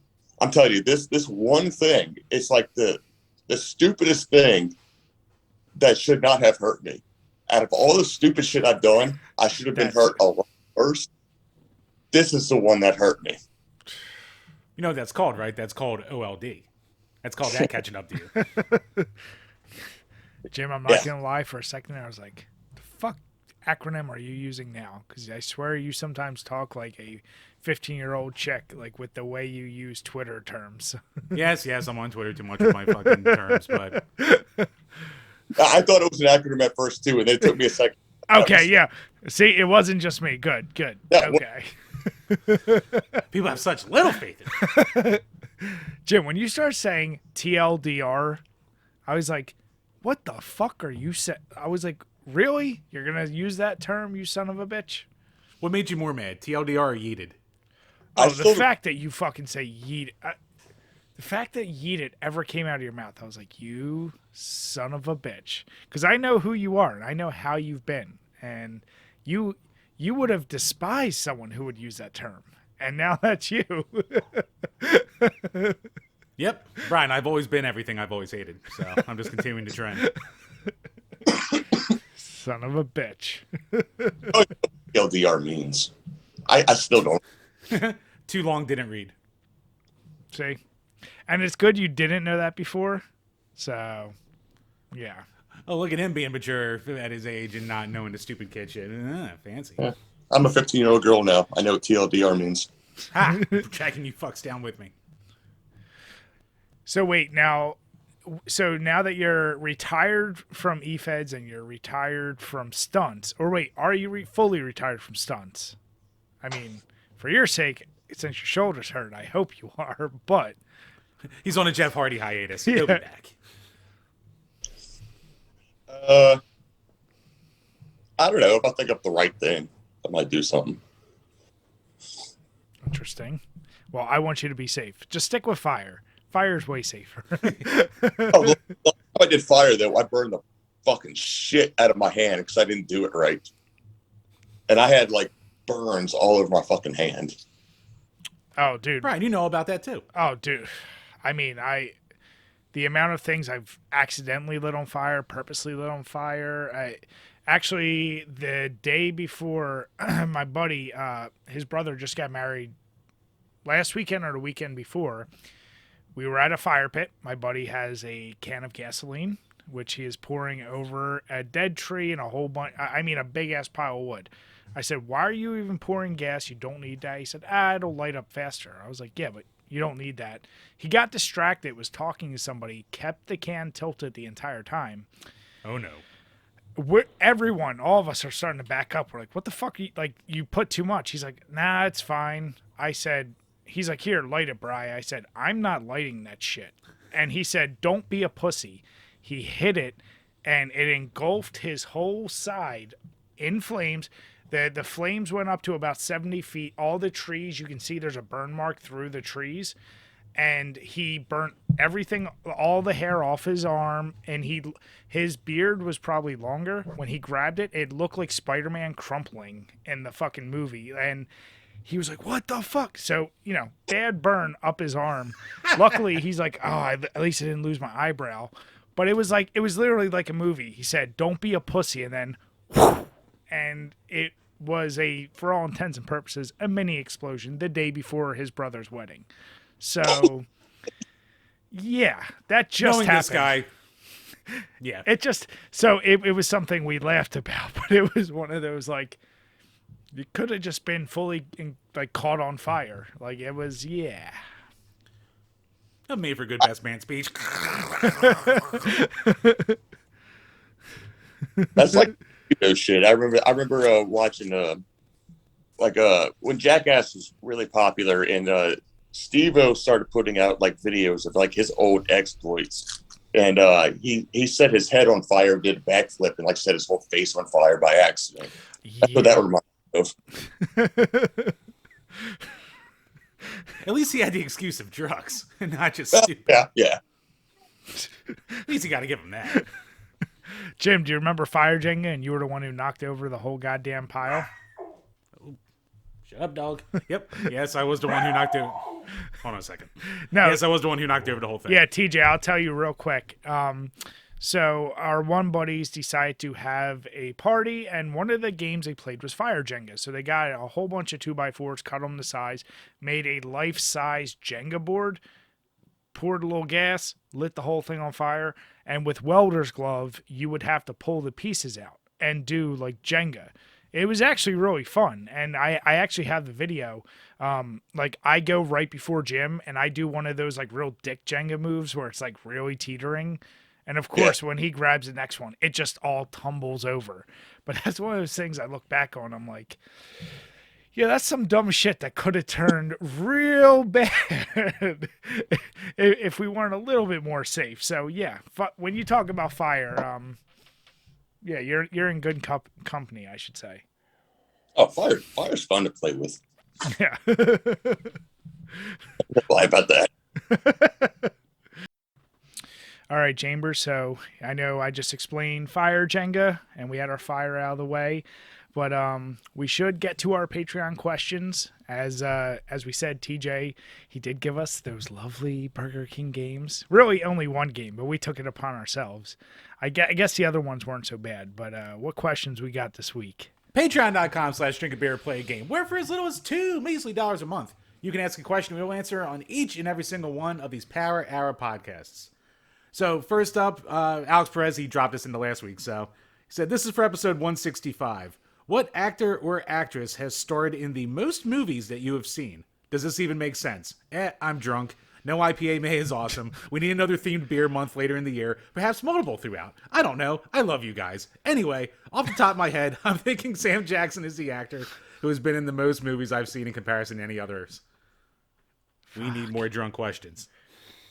I'm telling you, this one thing, it's like the stupidest thing that should not have hurt me. Out of all the stupid shit I've done, I should have been hurt a lot worse. This is the one that hurt me. You know what that's called, right? That's called OLD. That's called that catching up to you. Jim, I'm not going to lie, for a second there, I was like, the fuck acronym are you using now? Because I swear you sometimes talk like a 15-year-old chick, like with the way you use Twitter terms. Yes, I'm on Twitter too much with my fucking terms, but... I thought it was an acronym at first, too, and it took me a second. Okay, yeah. See, it wasn't just me. Good. Yeah, okay. People have such little faith in it. Jim, when you start saying TLDR, I was like, what the fuck are you saying? I was like, really? You're going to use that term, you son of a bitch? What made you more mad, TLDR or yeeted? Oh, the fact that you fucking say yeet. The fact that yeet it ever came out of your mouth, I was like, you son of a bitch. Because I know who you are, and I know how you've been. And you would have despised someone who would use that term. And now that's you. Yep. Brian, I've always been everything I've always hated. So I'm just continuing the trend. Son of a bitch. LDR means. I still don't. Too long, didn't read. See? And it's good you didn't know that before. So, yeah. Oh, look at him being mature at his age and not knowing the stupid kid shit. Fancy. Yeah. I'm a 15-year-old girl now. I know what TLDR means. Ha! Tracking you fucks down with me. So wait, now that you're retired from eFeds and you're retired from stunts, or wait, are you fully retired from stunts? I mean, for your sake, since your shoulder's hurt, I hope you are, but... He's on a Jeff Hardy hiatus. He'll be back. I don't know. If I think of the right thing, I might do something. Interesting. Well, I want you to be safe. Just stick with fire. Fire's way safer. I did fire, though. I burned the fucking shit out of my hand because I didn't do it right. and I had like burns all over my fucking hand. Oh, dude. Brian, you know about that too. Oh, dude. I mean, the amount of things I've accidentally lit on fire, purposely lit on fire. Actually, the day before, my buddy, his brother just got married last weekend or the weekend before. We were at a fire pit. My buddy has a can of gasoline, which he is pouring over a dead tree and a whole bunch. I mean, a big ass pile of wood. I said, "Why are you even pouring gas? You don't need that." He said, "It'll light up faster." I was like, "Yeah, but you don't need that." He got distracted, was talking to somebody, kept the can tilted the entire time. Oh no. Everyone, all of us are starting to back up. We're like, "What the fuck? You put too much." He's like, "Nah, it's fine." I said, he's like, "Here, light it, Bri." I said, "I'm not lighting that shit." And he said, "Don't be a pussy." He hit it, and it engulfed his whole side in flames. The flames went up to about 70 feet. All the trees, you can see there's a burn mark through the trees. And he burnt everything, all the hair off his arm. And his beard was probably longer. When he grabbed it, it looked like Spider-Man crumpling in the fucking movie. And he was like, "What the fuck?" So, bad burn up his arm. Luckily, he's like, "Oh, at least I didn't lose my eyebrow." But it was literally like a movie. He said, "Don't be a pussy." And then, and it was for all intents and purposes, a mini explosion the day before his brother's wedding. So, yeah, that just Knowing happened. This guy. Yeah. It was something we laughed about, but it was one of those, like, it could have just been fully, caught on fire. Like, it was, yeah. That made for a good best man speech. That's like shit. I remember watching when Jackass was really popular, and Steve-O started putting out like videos of like his old exploits, and he set his head on fire, did a backflip, and like set his whole face on fire by accident. That's what that reminded me of. At least he had the excuse of drugs and not just stupid. Yeah. At least you got to give him that. Jim, do you remember Fire Jenga, and you were the one who knocked over the whole goddamn pile? Shut up, dog. Yep. Yes, I was the one who knocked over. Hold on a second. No. Yes, I was the one who knocked over the whole thing. Yeah, TJ, I'll tell you real quick. So our one buddies decided to have a party, and one of the games they played was Fire Jenga. So they got a whole bunch of 2x4s, cut them to size, made a life-size Jenga board, poured a little gas, lit the whole thing on fire, and with welder's glove, you would have to pull the pieces out and do like Jenga. It was actually really fun, and I actually have the video. I go right before gym, and I do one of those like real dick Jenga moves where it's like really teetering. And of course, when he grabs the next one, it just all tumbles over. But that's one of those things I look back on. I'm like, yeah, that's some dumb shit that could have turned real bad if we weren't a little bit more safe. So yeah, when you talk about fire, yeah, you're in good company, I should say. Oh, fire's fun to play with. Yeah. Lie about that. All right, Chambers. So I know I just explained Fire Jenga, and we had our fire out of the way, but we should get to our Patreon questions. As we said, TJ, he did give us those lovely Burger King games. Really, only one game, but we took it upon ourselves. I guess the other ones weren't so bad. But what questions we got this week? Patreon.com/DrinkABeerandPlayAGame, where for as little as $2 measly a month, you can ask a question we'll answer on each and every single one of these Power Hour podcasts. So first up, Alex Perez, he dropped this into last week. So he said, this is for episode 165. What actor or actress has starred in the most movies that you have seen? Does this even make sense? I'm drunk. No IPA May is awesome. We need another themed beer month later in the year. Perhaps multiple throughout. I don't know. I love you guys. Anyway, off the top of my head, I'm thinking Sam Jackson is the actor who has been in the most movies I've seen in comparison to any others. We need more drunk questions.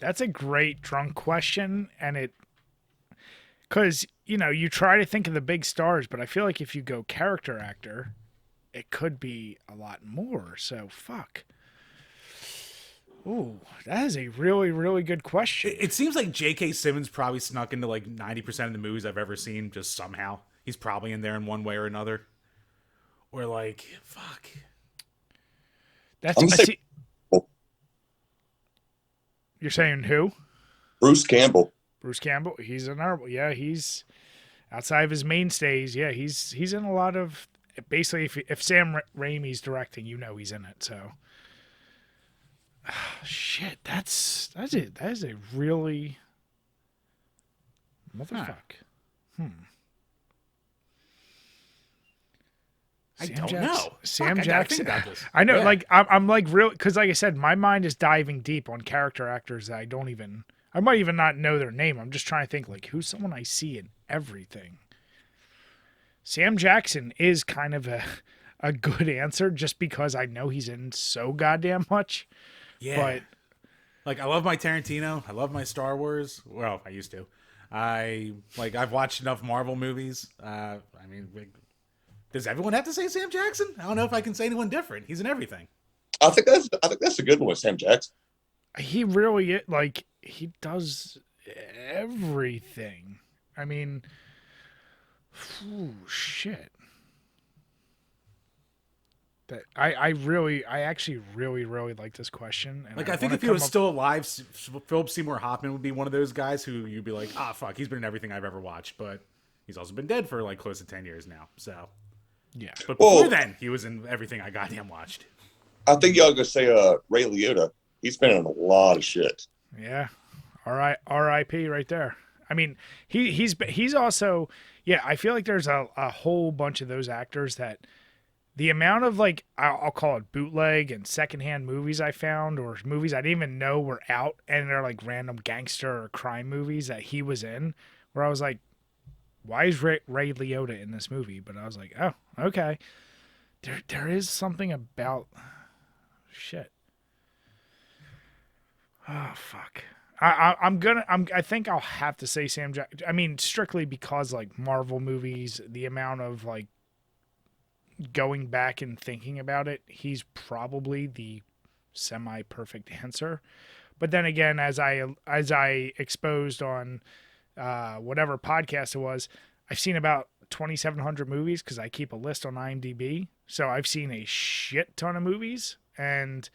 That's a great drunk question, and because, you try to think of the big stars, but I feel like if you go character actor, it could be a lot more, so fuck. Ooh, that is a really, really good question. It seems like J.K. Simmons probably snuck into like 90% of the movies I've ever seen, just somehow. He's probably in there in one way or another. Or like, fuck. That's I see. You're saying who? Bruce Campbell. Bruce Campbell. He's another. Yeah, he's outside of his mainstays. Yeah, he's in a lot of. Basically, if Sam Raimi's directing, he's in it. So, shit, that's it. That is a really motherfuck. I don't know. Sam Jackson. I know, I'm like real because, like I said, my mind is diving deep on character actors that I might even not know their name. I'm just trying to think like who's someone I see in everything. Sam Jackson is kind of a good answer just because I know he's in so goddamn much. Yeah. But like, I love my Tarantino. I love my Star Wars. Well, I used to. I've watched enough Marvel movies. Does everyone have to say Sam Jackson? I don't know if I can say anyone different. He's in everything. I think that's a good one, Sam Jackson. He really he does everything. I mean, shit. That I actually really like this question. And I think if he was still alive, Philip Seymour Hoffman would be one of those guys who you'd be like, fuck, he's been in everything I've ever watched, but he's also been dead for like close to 10 years now. So. Yeah, but before then, he was in everything I goddamn watched. I think y'all gonna say Ray Liotta. He's been in a lot of shit. Yeah, R.I.P. right there. I mean, he's also I feel like there's a whole bunch of those actors that the amount of like I'll call it bootleg and secondhand movies I found or movies I didn't even know were out and they're like random gangster or crime movies that he was in where I was like, why is Ray Liotta in this movie? But I was like, oh, okay. There is something about shit. Oh fuck. I think I'll have to say Sam Jackson. I mean, strictly because like Marvel movies, the amount of like going back and thinking about it, he's probably the semi-perfect answer. But then again, as I exposed on whatever podcast it was, I've seen about 2,700 movies because I keep a list on IMDb. So I've seen a shit ton of movies, and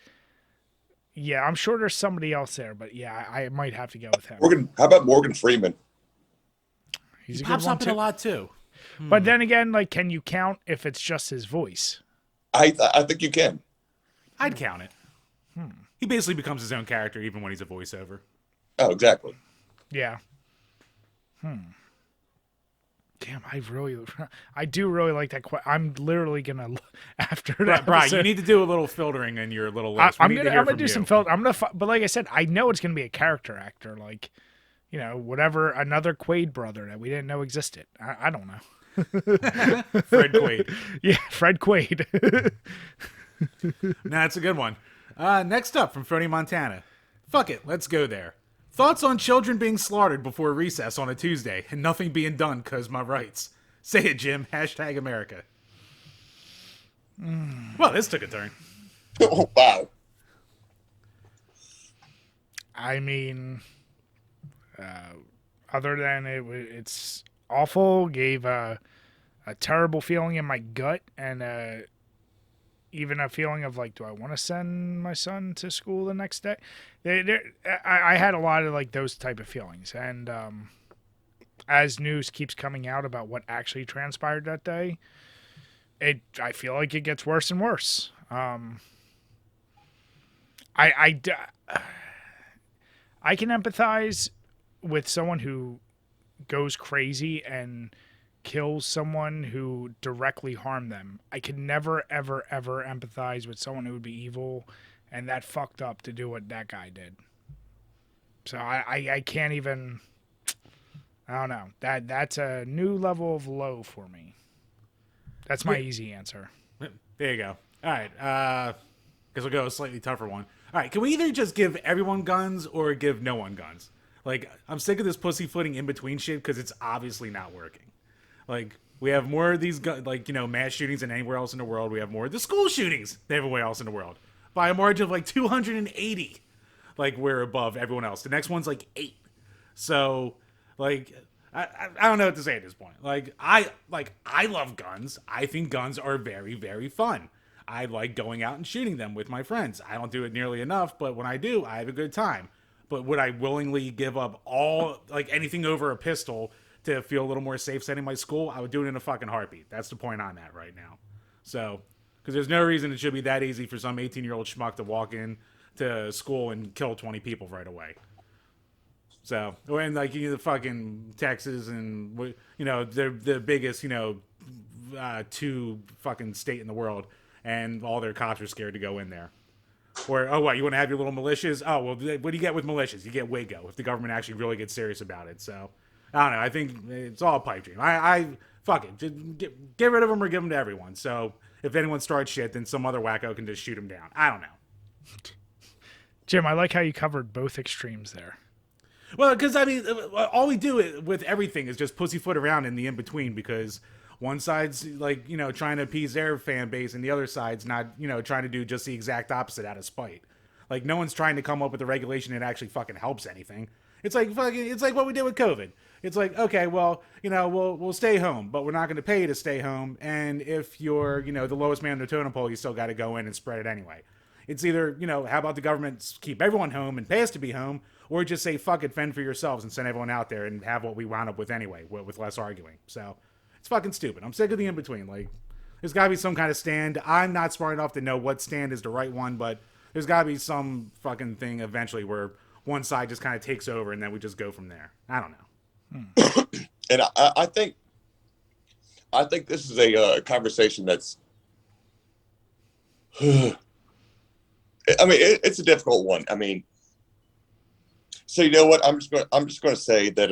yeah, I'm sure there's somebody else there, but yeah, I might have to go with him. How about Morgan Freeman? He pops up in a lot too. But then again, like, can you count if it's just his voice? I think you can. I'd count it. He basically becomes his own character even when he's a voiceover. Oh, exactly. Yeah. Damn, I do really like that. I'm literally gonna after that. Brian, you need to do a little filtering in your little list. I'm gonna do some filter. But like I said, I know it's gonna be a character actor, like whatever, another Quaid brother that we didn't know existed. I don't know. Fred Quaid. Yeah, Fred Quaid. That's a good one. Next up from Frony Montana. Fuck it, let's go there. Thoughts on children being slaughtered before recess on a Tuesday and nothing being done because my rights. Say it, Jim. #America. Well, this took a turn. Oh, wow. I mean, other than it's awful, gave a terrible feeling in my gut and even a feeling of like, do I want to send my son to school the next day? I had a lot of like those type of feelings, and as news keeps coming out about what actually transpired that day, I feel like it gets worse and worse. I can empathize with someone who goes crazy and kills someone who directly harmed them. I could never, ever, ever empathize with someone who would be evil and that fucked up to do what that guy did. So I can't even, I don't know. That's a new level of low for me. That's my easy answer. There you go. All right. Guess we'll go a slightly tougher one. All right. Can we either just give everyone guns or give no one guns? Like, I'm sick of this pussyfooting in between shit because it's obviously not working. Like, we have more of these, mass shootings than anywhere else in the world. We have more of the school shootings than everywhere else in the world. By a margin of, 280. Like, we're above everyone else. The next one's, 8. So, I don't know what to say at this point. I love guns. I think guns are very, very fun. I like going out and shooting them with my friends. I don't do it nearly enough, but when I do, I have a good time. But would I willingly give up anything over a pistol to feel a little more safe setting my school? I would do it in a fucking heartbeat. That's the point I'm at right now. So, because there's no reason it should be that easy for some 18-year-old schmuck to walk in to school and kill 20 people right away. So, when the fucking Texas and they're the biggest two fucking state in the world, and all their cops are scared to go in there. Or what, you want to have your little militias? Oh well, what do you get with militias? You get Waco if the government actually really gets serious about it. So, I don't know. I think it's all a pipe dream. I fuck it, just get rid of them or give them to everyone. So if anyone starts shit, then some other wacko can just shoot them down. I don't know. Jim, I like how you covered both extremes there. Well, because, all we do with everything is just pussyfoot around in the in-between, because one side's, trying to appease their fan base, and the other side's not, trying to do just the exact opposite out of spite. Like, no one's trying to come up with a regulation that actually fucking helps anything. It's like what we did with COVID. It's like, okay, well, we'll stay home, but we're not going to pay you to stay home, and if you're, the lowest man on the totem pole, you still got to go in and spread it anyway. It's either, how about the government keep everyone home and pay us to be home, or just say, fuck it, fend for yourselves and send everyone out there and have what we wound up with anyway, with less arguing. So, it's fucking stupid. I'm sick of the in-between. There's got to be some kind of stand. I'm not smart enough to know what stand is the right one, but there's got to be some fucking thing eventually where one side just kind of takes over and then we just go from there. I don't know. And I think this is a conversation that's... it's a difficult one. So you know what? I'm just going to say that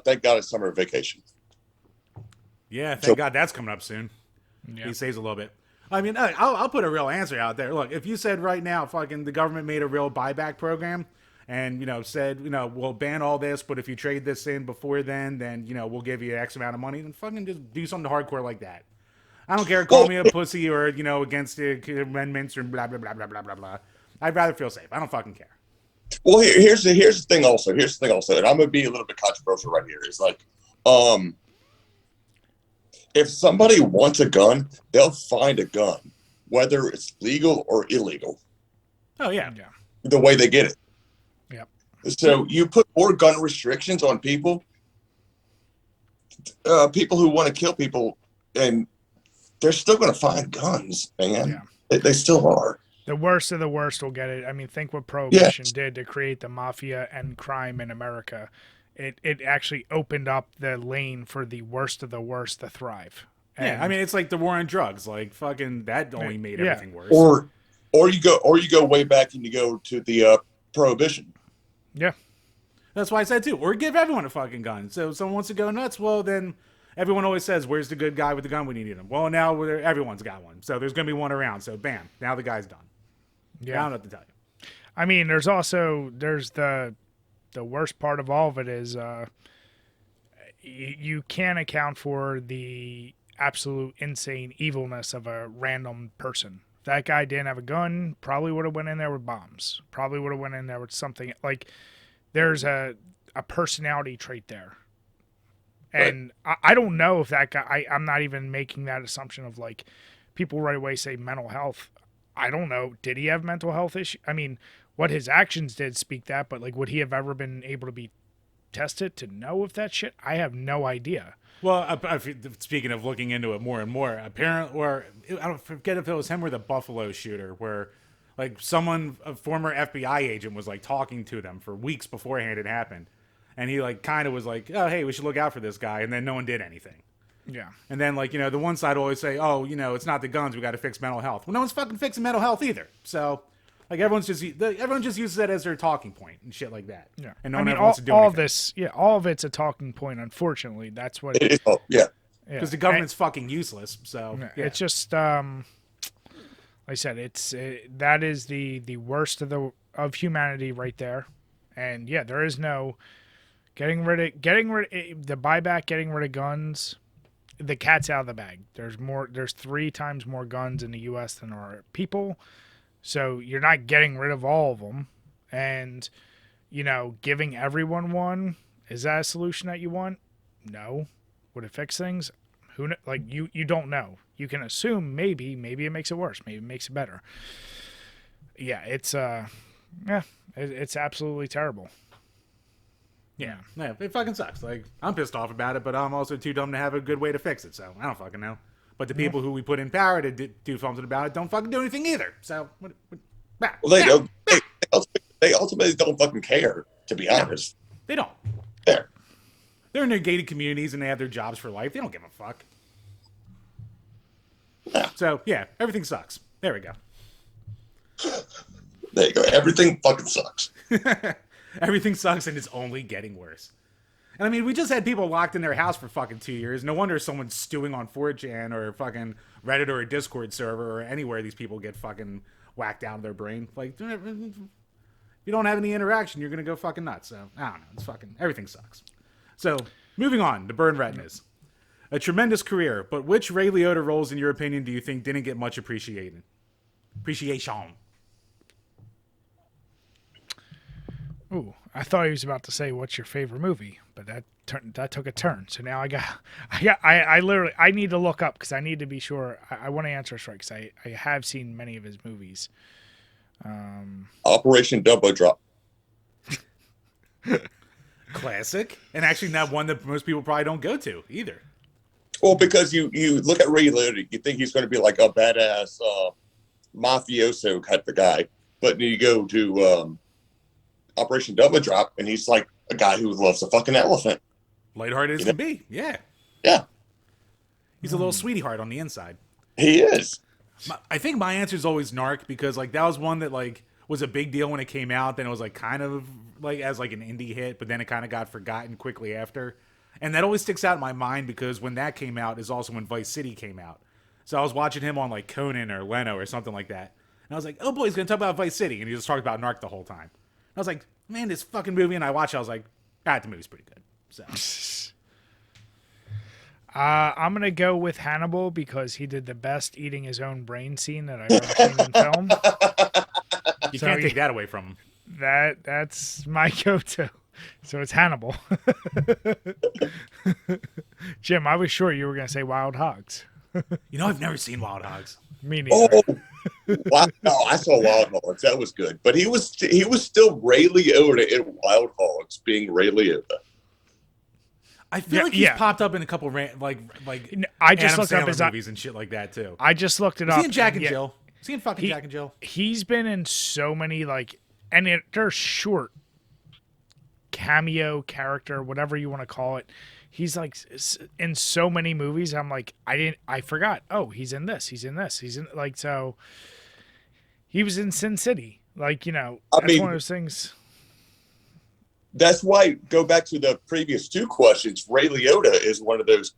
thank God it's summer vacation. Yeah, thank God that's coming up soon. Yeah. He saves a little bit. I'll put a real answer out there. Look, if you said right now, fucking the government made a real buyback program, and said we'll ban all this, but if you trade this in before then we'll give you X amount of money, then fucking just do something hardcore like that. I don't care. Call me a pussy or against the amendments or blah blah blah blah blah blah blah. I'd rather feel safe. I don't fucking care. Well, here's the thing also, and I'm going to be a little bit controversial right here. It's like, if somebody wants a gun, they'll find a gun, whether it's legal or illegal. Oh, yeah. The way they get it. Yep. So you put more gun restrictions on people who want to kill people, and they're still going to find guns, man. Yeah. They still are. The worst of the worst will get it. Think what Prohibition did to create the mafia and crime in America. It actually opened up the lane for the worst of the worst to thrive. And it's like the war on drugs. Like fucking that only made everything worse. Or you go way back and you go to the Prohibition. Yeah. That's why I said too. Or give everyone a fucking gun. So if someone wants to go nuts, well then everyone always says, where's the good guy with the gun when you need him? Well, now everyone's got one. So there's going to be one around. So bam, now the guy's done. Yeah. I don't know what to tell you. There's the worst part of all of it is you can't account for the absolute insane evilness of a random person. If that guy didn't have a gun, probably would have went in there with bombs. Probably would have went in there with something. Like, there's a personality trait there. And right. I don't know if that guy... I'm not even making that assumption of, people right away say mental health. I don't know. Did he have mental health issues? What his actions did speak that, but would he have ever been able to be tested to know if that shit? I have no idea. Well, speaking of looking into it more and more, apparently, or I don't forget if it was him or the Buffalo shooter, where a former FBI agent was talking to them for weeks beforehand it happened, and he kind of was like, oh hey, we should look out for this guy, and then no one did anything. Yeah. And then the one side always say, oh, it's not the guns, we got to fix mental health. Well, no one's fucking fixing mental health either. So everyone just uses that as their talking point and shit like that. Yeah. And no one ever wants to do anything. All of it's a talking point. Unfortunately, that's what it is. Oh, yeah. Because the government's fucking useless. So it's just like I said, that is the worst of humanity right there. And yeah, there is no getting rid of the buyback, getting rid of guns. The cat's out of the bag. There's 3 times more guns in the U.S. than there are people. So you're not getting rid of all of them. And, giving everyone one, Is that a solution that you want? No. Would it fix things? Like you don't know. You can assume maybe it makes it worse. Maybe it makes it better. Yeah, it's it's absolutely terrible. Yeah, it fucking sucks. Like, I'm pissed off about it, but I'm also too dumb to have a good way to fix it, so I don't fucking know. But the people who we put in power to do something about it don't fucking do anything either. So, they ultimately don't fucking care, to be honest. They don't. There. They're in their gated communities and they have their jobs for life. They don't give a fuck. Yeah. So, yeah, everything sucks. There we go. There you go. Everything fucking sucks. Everything sucks and it's only getting worse. And I mean, we just had people locked in their house for fucking 2 years. No wonder someone's stewing on 4chan or fucking Reddit or a Discord server or anywhere these people get fucking whacked out of their brain. Like, if you don't have any interaction, you're going to go fucking nuts. So, I don't know. It's fucking, everything sucks. So, moving on to Burn Retinas. A tremendous career, but which Ray Liotta roles, in your opinion, do you think didn't get much appreciation? Ooh, I thought he was about to say, "What's your favorite movie?" But that took a turn. So now I literally need to look up because I need to be sure. I want to answer this right because I have seen many of his movies. Operation Double Drop. Classic, and actually not one that most people probably don't go to either. Well, because you look at Ray Liotta, you think he's going to be like a badass mafioso type of guy, but then you go to Operation Double Drop, and he's like a guy who loves a fucking elephant. Lighthearted as can be, yeah. Yeah. He's a little sweetie heart on the inside. He is. I think my answer is always Narc because like that was one that like was a big deal when it came out. Then it was like kind of like as like an indie hit, but then it kind of got forgotten quickly after. And that always sticks out in my mind because when that came out is also when Vice City came out. So I was watching him on like Conan or Leno or something like that. And I was like, oh boy, he's going to talk about Vice City. And he just talked about Narc the whole time. I was like, man, this fucking movie. And I watched it. I was like, the movie's pretty good. So I'm going to go with Hannibal because he did the best eating his own brain scene that I've ever seen in film. You can't take that away from him. That's my go-to. So it's Hannibal. Jim, I was sure you were going to say Wild Hogs. You know, I've never seen Wild Hogs. Me neither. Oh, wow. No, I saw Wild Hogs. That was good. But he was still Ray Liotta in Wild Hogs, being Ray Liotta. I feel like he's popped up in a couple like I just Adam looked up Sandler his movies and shit like that too. I just looked it up. Is he in Jack and Jill? Is he in fucking Jack and Jill? He's been in so many and they're short cameo character, whatever you want to call it. He's like in so many movies. I'm like, I forgot. Oh, he's in this. He's in this. He's in so he was in Sin City. Like, you know, that's one of those things. That's why, go back to the previous two questions, Ray Liotta is one of those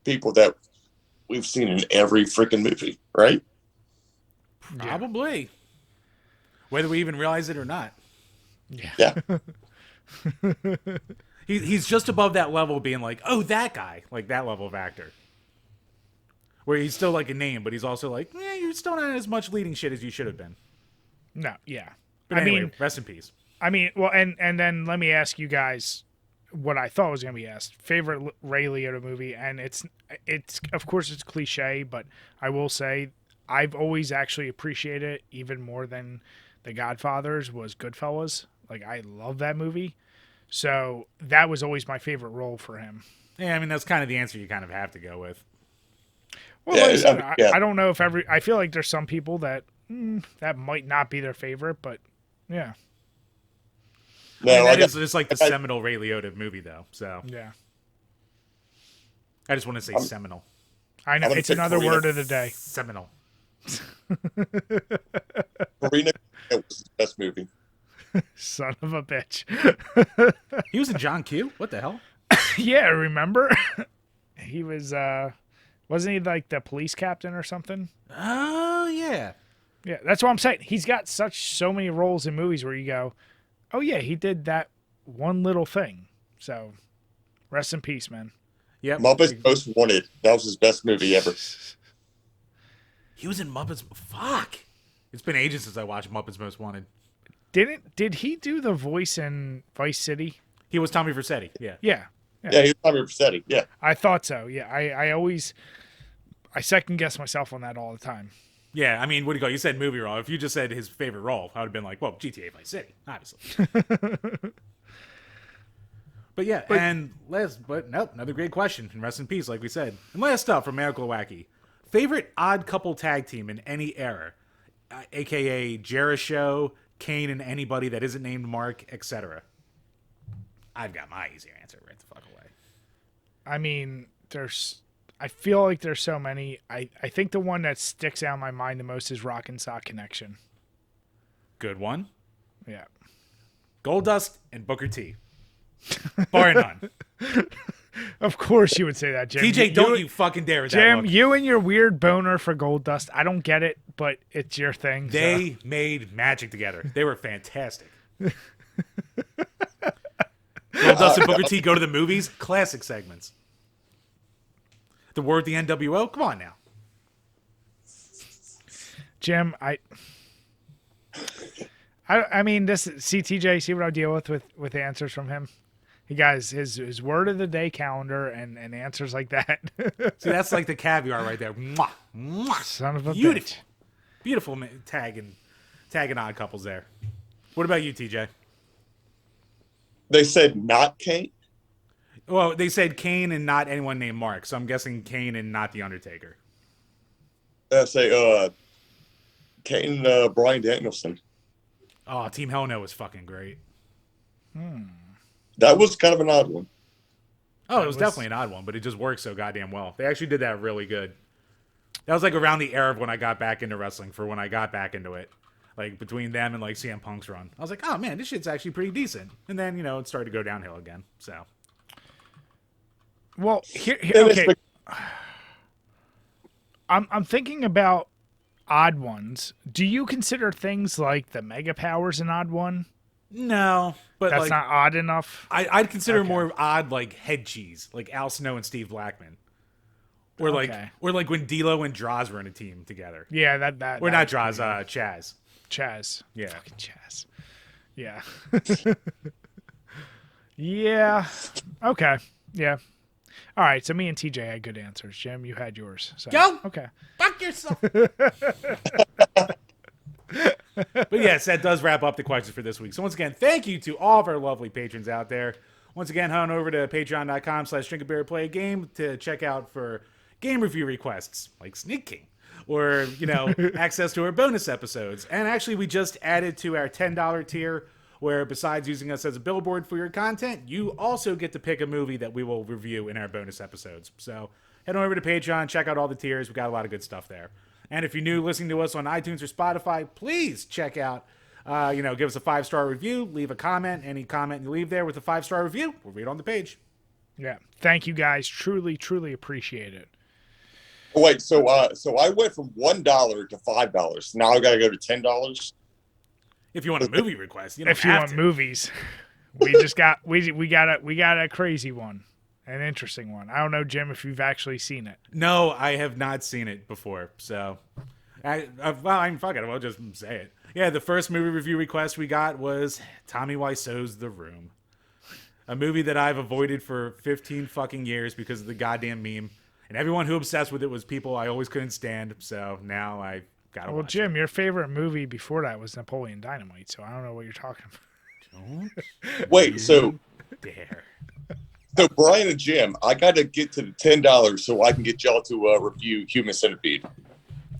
people that we've seen in every freaking movie, right? Probably. Yeah. Whether we even realize it or not. Yeah. He's just above that level of being like, oh, that guy. Like that level of actor. Where he's still like a name, but he's also like, you're still not as much leading shit as you should have been. No, yeah. But anyway, rest in peace. I mean, well, and then let me ask you guys what I thought was going to be asked. Favorite Ray Liotta movie, and it's of course it's cliche, but I will say I've always actually appreciated it even more than The Godfathers was Goodfellas. Like, I love that movie. So that was always my favorite role for him. Yeah, I mean, that's kind of the answer you kind of have to go with. Well, yeah, like I said, I don't know if I feel like there's some people that that might not be their favorite, but yeah. No, I mean, that is just like the seminal Ray Liotta movie, though. So yeah, I just want to say seminal. I know it's another word of the day. Seminal. Marina was his best movie. Son of a bitch. He was in John Q. What the hell? Yeah, remember? He was wasn't he like the police captain or something? Oh yeah. Yeah, that's what I'm saying. He's got so many roles in movies where you go, oh yeah, he did that one little thing. So, rest in peace, man. Yeah. Muppets Most Wanted. That was his best movie ever. He was in Muppets. Fuck. It's been ages since I watched Muppets Most Wanted. Did he do the voice in Vice City? He was Tommy Vercetti. Yeah. Yeah. Yeah, he's Tommy Vercetti. Yeah. I thought so. Yeah. I second guess myself on that all the time. Yeah, I mean, what do you call? You said movie role. If you just said his favorite role, I would have been like, well, GTA Vice City, obviously. But yeah, another great question. And rest in peace, like we said. And last up from Miracle Wacky. Favorite odd couple tag team in any era? AKA Jericho, Kane, and anybody that isn't named Mark, etc. I've got my easy answer right the fuck away. I mean, I feel like there's so many. I think the one that sticks out in my mind the most is Rock and Sock Connection. Good one. Yeah. Goldust and Booker T. Bar none. Of course you would say that, Jim. TJ, don't you fucking dare with that Jim, look. you and your weird boner for Goldust. I don't get it, but it's your thing. They made magic together. They were fantastic. Goldust and Booker T go to the movies. Classic segments. The War with the NWO. Come on now. Jim, I mean, see TJ, see what I deal with answers from him. He got his word of the day calendar and answers like that. See, that's like the caviar right there. Mwah, mwah. Son of a Beautiful. bitch. Beautiful tagging odd couples there. What about you, TJ? They said not Kane. Well, they said Kane and not anyone named Mark, so I'm guessing Kane and not The Undertaker. I say Kane, Bryan Danielson. Oh, Team Hell No was fucking great. That was kind of an odd one. Oh, it was definitely an odd one, but it just worked so goddamn well. They actually did that really good. That was like around the era of when I got back into wrestling, for when I got back into it. Like between them and like CM Punk's run. I was like, oh man, this shit's actually pretty decent. And then, it started to go downhill again. So. Well, here okay. I'm thinking about odd ones. Do you consider things like the Mega Powers an odd one? No, but that's not odd enough. I'd consider more odd like head cheese, like Al Snow and Steve Blackman, or like when D'Lo and Draws were in a team together. Yeah, that. Or not Draws, Chaz. Chaz. Yeah, fucking Chaz. Yeah. Yeah. Okay. Yeah. All right. So me and TJ had good answers. Jim, you had yours. So. Go. Okay. Fuck yourself. But yes, that does wrap up the questions for this week. So once again, thank you to all of our lovely patrons out there. Once again, head on over to patreon.com/DrinkABeerandPlayAGame to check out for game review requests like Sneak King, or access to our bonus episodes. And actually, we just added to our $10 tier, where besides using us as a billboard for your content, you also get to pick a movie that we will review in our bonus episodes. So head on over to Patreon, check out all the tiers. We got a lot of good stuff there. And if you're new listening to us on iTunes or Spotify, please check out, give us a 5-star review, leave a comment. Any comment you leave there with a 5-star review, we'll read it on the page. Yeah. Thank you guys. Truly, truly appreciate it. Wait, so I went from $1 to $5. Now I got to go to $10. If you want a movie request, if you want movies, we got a crazy one, an interesting one. I don't know, Jim, if you've actually seen it. No, I have not seen it before. So, fuck it. I'll just say it. Yeah, the first movie review request we got was Tommy Wiseau's The Room, a movie that I've avoided for 15 fucking years because of the goddamn meme, and everyone who obsessed with it was people I always couldn't stand. So now I gotta watch Jim, your favorite movie before that was Napoleon Dynamite, so I don't know what you're talking about. Wait, so dare. So Brian and Jim, I got to get to the $10 so I can get y'all to review Human Centipede.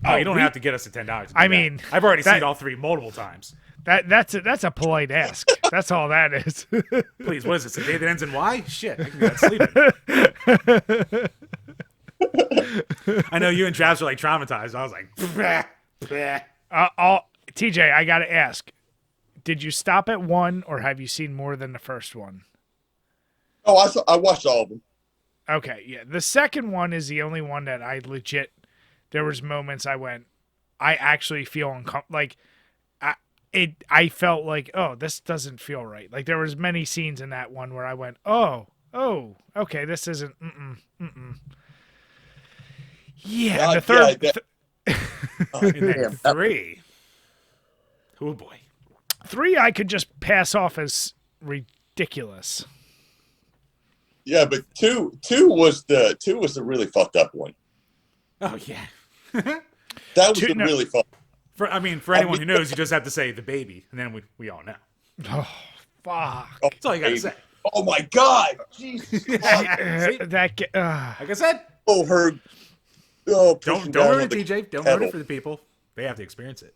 Oh, you don't have to get us to $10. I mean, I've already seen all three multiple times. That's a polite ask. That's all that is. Please, what is this? A day that ends in Y? Shit, I can get sleeping. I know you and Travis are like traumatized. I was like, bleh, bleh. TJ, I gotta ask: did you stop at one, or have you seen more than the first one? Oh, I watched all of them. Okay, yeah. The second one is the only one that I legit. There was moments I went, I actually feel uncomfortable. Like, I felt like, oh, this doesn't feel right. Like there was many scenes in that one where I went, oh, okay, this isn't. Yeah, the third. And then 3. Oh boy. 3 I could just pass off as ridiculous. Yeah, but two was the really fucked up one. Oh yeah. That was really fun. For anyone who knows, you just have to say the baby, and then we all know. Oh, fuck. That's all you gotta say. Oh my God! Jesus. Like I said. Oh, her. Oh, don't ruin it, DJ. Don't ruin it for the people. They have to experience it.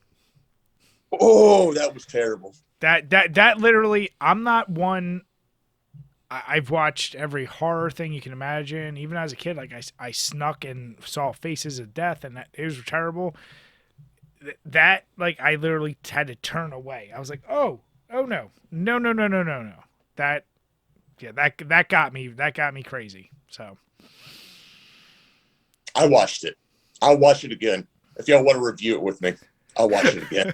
Oh, that was terrible. That literally. I'm not one. I've watched every horror thing you can imagine. Even as a kid, like I snuck and saw Faces of Death, and it was terrible. That like I literally had to turn away. I was like, oh no. That got me. That got me crazy. So I watched it. I'll watch it again. If y'all want to review it with me, I'll watch it again.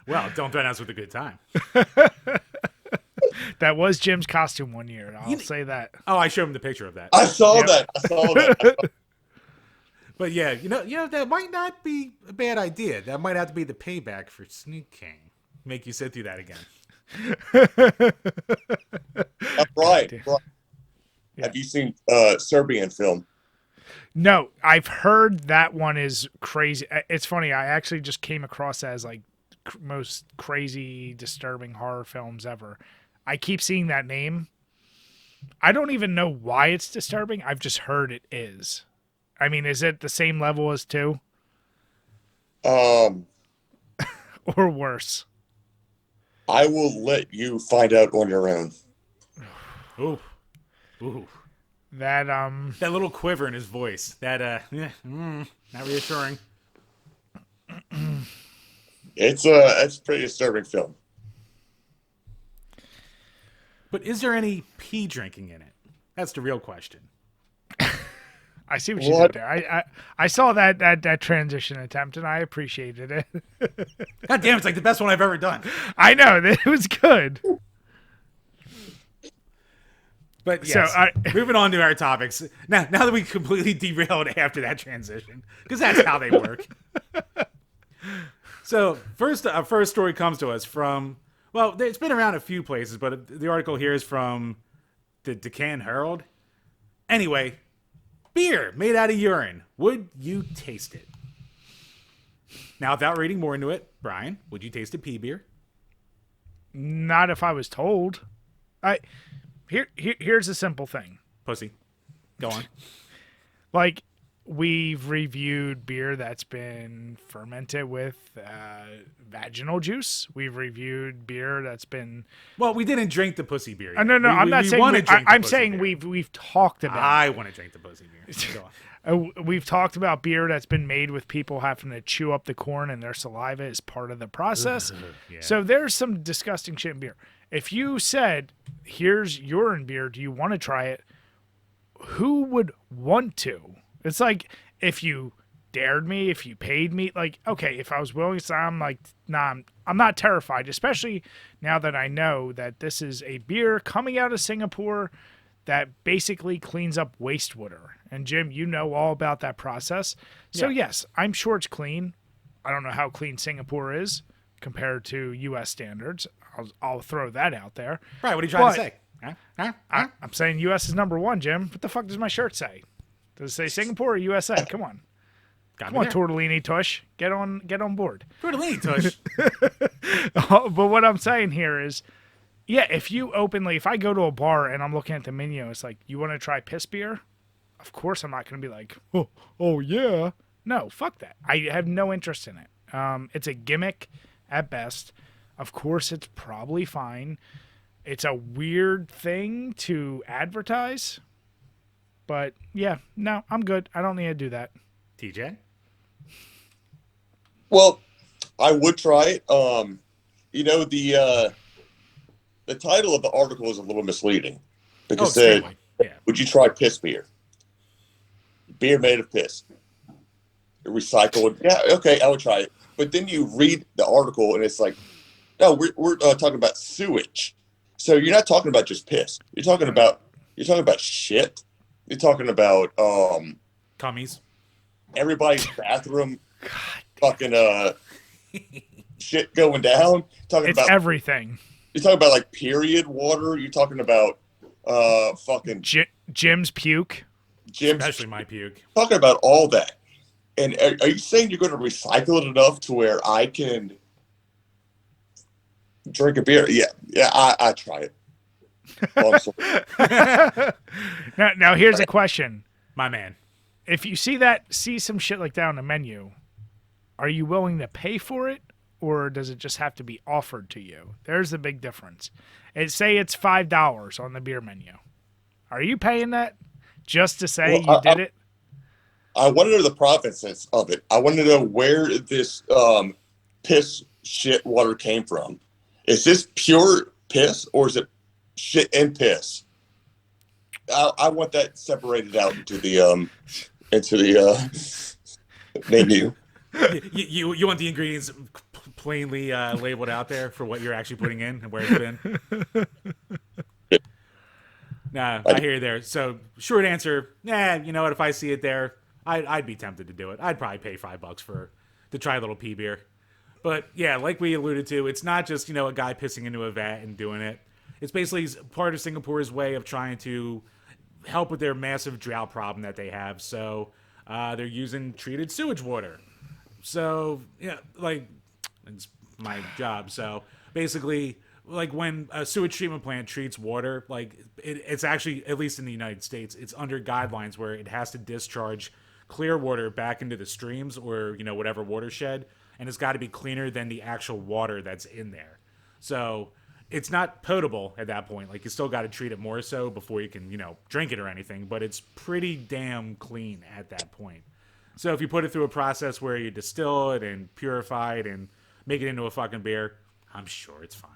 Well, don't threaten us with a good time. That was Jim's costume one year. I'll say that. Oh, I showed him the picture of that. I saw that. But yeah, you know that might not be a bad idea. That might have to be the payback for sneaking. Make you sit through that again. Right. Yeah. Have you seen Serbian film? No, I've heard that one is crazy. It's funny. I actually just came across as like most crazy, disturbing horror films ever. I keep seeing that name. I don't even know why it's disturbing. I've just heard it is. I mean, is it the same level as 2? Or worse? I will let you find out on your own. Ooh. That little quiver in his voice. Not reassuring. It's a pretty disturbing film. But is there any pee drinking in it? That's the real question. I see what you did there. I saw that transition attempt and I appreciated it. God damn, it's like the best one I've ever done. I know, it was good. But yes, so, moving on to our topics. Now that we completely derailed after that transition, because that's how they work. So our first story comes to us from, well, it's been around a few places, but the article here is from the Deccan Herald. Anyway, beer made out of urine. Would you taste it? Now, without reading more into it, Brian, would you taste a pee beer? Not if I was told. Here's a simple thing. Pussy. Go on. Like, we've reviewed beer that's been fermented with vaginal juice. We've reviewed beer that's been... Well, we didn't drink the pussy beer yet. No, I'm not saying... I'm saying we've talked about I want to drink the pussy beer. Go on. We've talked about beer that's been made with people having to chew up the corn and their saliva as part of the process. Yeah. So there's some disgusting shit in beer. If you said, here's urine beer, do you want to try it? Who would want to? It's like if you dared me, if you paid me, like, okay, if I was willing to, I'm like, nah, I'm not terrified, especially now that I know that this is a beer coming out of Singapore that basically cleans up wastewater. And Jim, you know all about that process. So yes, I'm sure it's clean. I don't know how clean Singapore is compared to U.S. standards. I'll throw that out there. Right, what are you trying to say? I'm saying U.S. is number one, Jim. What the fuck does my shirt say? Does it say Singapore or USA? Come on. Come on, Tortellini Tush. Get on board. Tortellini Tush. But what I'm saying here is, yeah, if I go to a bar and I'm looking at the menu, it's like, you want to try piss beer? Of course I'm not going to be like, oh yeah. No, fuck that. I have no interest in it. It's a gimmick at best. Of course, it's probably fine. It's a weird thing to advertise. But, yeah, no, I'm good. I don't need to do that. TJ? Well, I would try it. You know, the title of the article is a little misleading. Because it said, would you try piss beer? Beer made of piss. Recycled. Yeah, okay, I would try it. But then you read the article, and it's like, no, we're talking about sewage. So you're not talking about just piss. You're talking about shit. You're talking about cummies. Everybody's bathroom, fucking shit going down. It's everything. You're talking about like period water. You're talking about fucking Jim's puke. Especially my puke. Talking about all that. And are you saying you're going to recycle it enough to where I can drink a beer? Yeah, I try it. Now here's a question. My man. If you see some shit like that on the menu, are you willing to pay for it, or does it just have to be offered to you? There's the big difference. Say it's $5 on the beer menu. Are you paying that just to say you did it? I want to know the provenance of it. I want to know where this piss shit water came from. Is this pure piss or is it shit and piss? I want that separated out into the menu. You want the ingredients plainly labeled out there for what you're actually putting in and where it's been? Nah, I hear you there. So short answer, you know what? If I see it there, I'd be tempted to do it. I'd probably pay $5 to try a little pea beer. But yeah, like we alluded to, it's not just, a guy pissing into a vat and doing it. It's basically part of Singapore's way of trying to help with their massive drought problem that they have. So they're using treated sewage water. So, it's my job. So basically, when a sewage treatment plant treats water, it's actually, at least in the United States, it's under guidelines where it has to discharge clear water back into the streams or, whatever watershed. And it's got to be cleaner than the actual water that's in there. So it's not potable at that point. You still got to treat it more so before you can, drink it or anything. But it's pretty damn clean at that point. So if you put it through a process where you distill it and purify it and make it into a fucking beer, I'm sure it's fine.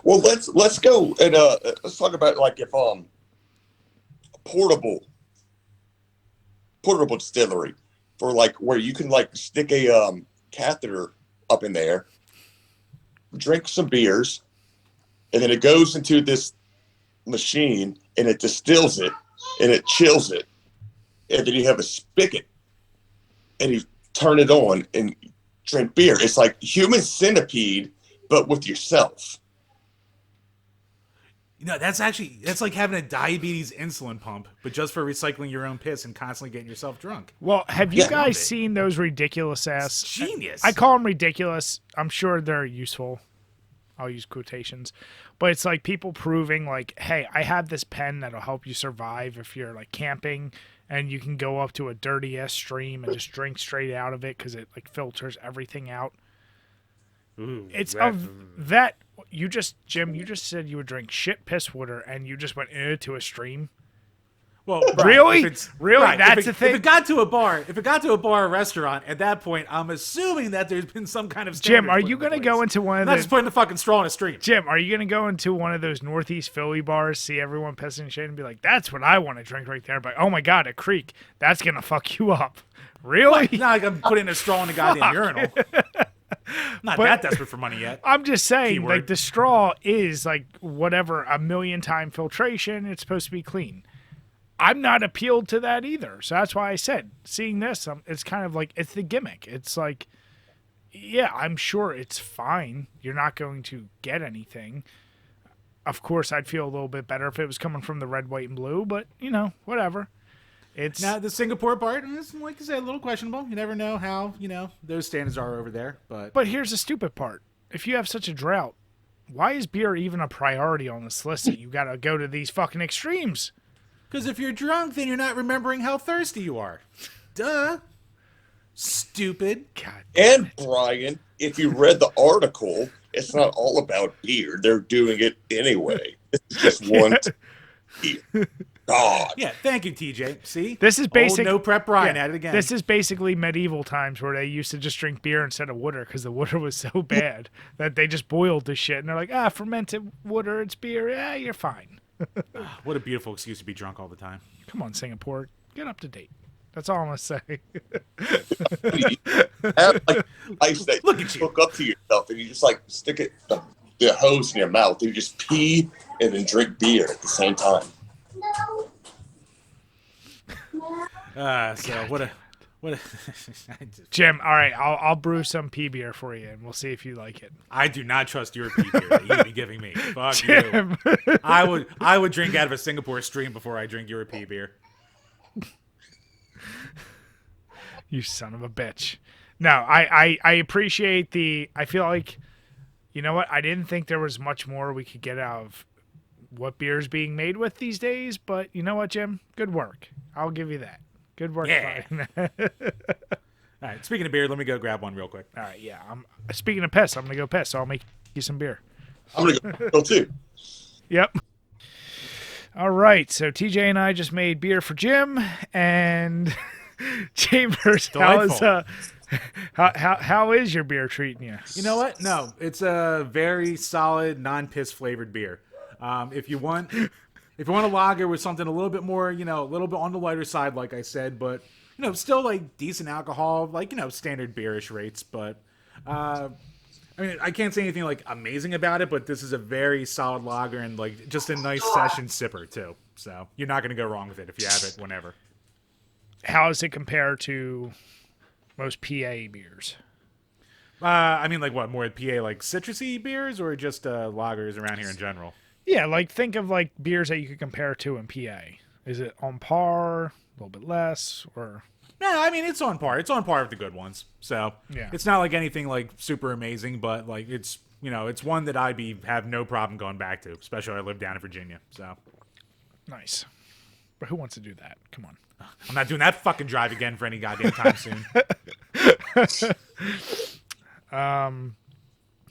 Well, let's go and let's talk about if portable distillery for where you can stick a catheter up in there, drink some beers, and then it goes into this machine and it distills it and it chills it, and then you have a spigot and you turn it on and drink beer. It's like human centipede, but with yourself. That's like having a diabetes insulin pump, but just for recycling your own piss and constantly getting yourself drunk. Well, have you guys seen those ridiculous ass? It's genius. I call them ridiculous. I'm sure they're useful. I'll use quotations, but it's people proving hey, I have this pen that'll help you survive if you're camping, and you can go up to a dirty ass stream and just drink straight out of it because it filters everything out. Ooh, it's that. Jim, you just said you would drink shit piss water, and you just went into a stream. Well, really? Really? Right, that's the thing. If it got to a bar or restaurant, at that point, I'm assuming that there's been some kind of Jim, are you going to go into one of not just putting the fucking straw in a stream? Jim, are you going to go into one of those Northeast Philly bars, see everyone pissing shit, and be like, that's what I want to drink right there? But, oh my God, a creek. That's going to fuck you up. Really? Not like I'm putting a straw in a goddamn urinal. Not that desperate for money yet. I'm just saying, the straw is whatever, 1,000,000-time filtration. It's supposed to be clean. I'm not appealed to that either. So that's why I said, seeing this, it's kind of it's the gimmick. It's yeah, I'm sure it's fine. You're not going to get anything. Of course, I'd feel a little bit better if it was coming from the red, white, and blue, but, whatever. Now, the Singapore part is, like I said, a little questionable. You never know how, those standards are over there. But here's the stupid part. If you have such a drought, why is beer even a priority on this list? You got to go to these fucking extremes. Because if you're drunk, then you're not remembering how thirsty you are. Duh. Stupid. God. And, Brian, if you read the article, it's not all about beer. They're doing it anyway. It's just one beer. God. Yeah, thank you, TJ. See? This is basic. No prep Brian at it again. This is basically medieval times where they used to just drink beer instead of water because the water was so bad that they just boiled the shit. And they're like, fermented water, it's beer. Yeah, you're fine. What a beautiful excuse to be drunk all the time. Come on, Singapore. Get up to date. That's all I'm going to say. Ice that look at you hook up to yourself and you just stick it the hose in your mouth. You just pee and then drink beer at the same time. So What? Jim, all right, I'll brew some pea beer for you, and we'll see if you like it. I do not trust your pea beer that you'd be giving me. Fuck Jim. you. I would drink out of a Singapore stream before I drink your pea beer. You son of a bitch. No, I appreciate I feel like, you know what? I didn't think there was much more we could get out of what beer is being made with these days, but you know what, Jim? Good work. I'll give you that. Good work. Yeah. All right. Speaking of beer, let me go grab one real quick. All right. Yeah. Speaking of piss, I'm gonna go piss. So I'll make you some beer. I'm gonna go too. Yep. All right. So TJ and I just made beer for Jim and Chambers. How is your beer treating you? You know what? No, it's a very solid non-piss flavored beer. If you want a lager with something a little bit more, a little bit on the lighter side, like I said, but still like decent alcohol, like standard beerish rates. But I mean, I can't say anything like amazing about it, but this is a very solid lager and like just a nice session sipper too. So you're not gonna go wrong with it if you have it whenever. How does it compare to most PA beers? I mean, like what, more PA like citrusy beers or just lagers around here in general? Yeah, like think of like beers that you could compare to in PA. Is it on par, a little bit less, or? No, I mean it's on par. It's on par with the good ones. So yeah, it's not like anything like super amazing, but like it's it's one that have no problem going back to, especially I live down in Virginia. So nice. But who wants to do that? Come on. I'm not doing that fucking drive again for any goddamn time soon.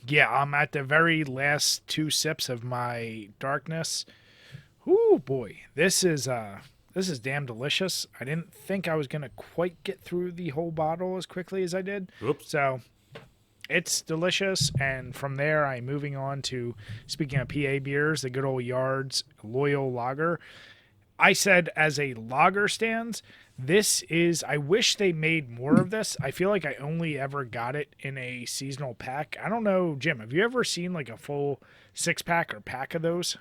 Yeah, I'm at the very last 2 sips of my darkness. Ooh, boy. This is damn delicious. I didn't think I was going to quite get through the whole bottle as quickly as I did. Oops. So it's delicious. And from there, I'm moving on to, speaking of PA beers, the good old Yards Loyal Lager. I said as a lager stands, I wish they made more of this. I feel like I only ever got it in a seasonal pack. I don't know, Jim, have you ever seen like a full 6-pack or pack of those?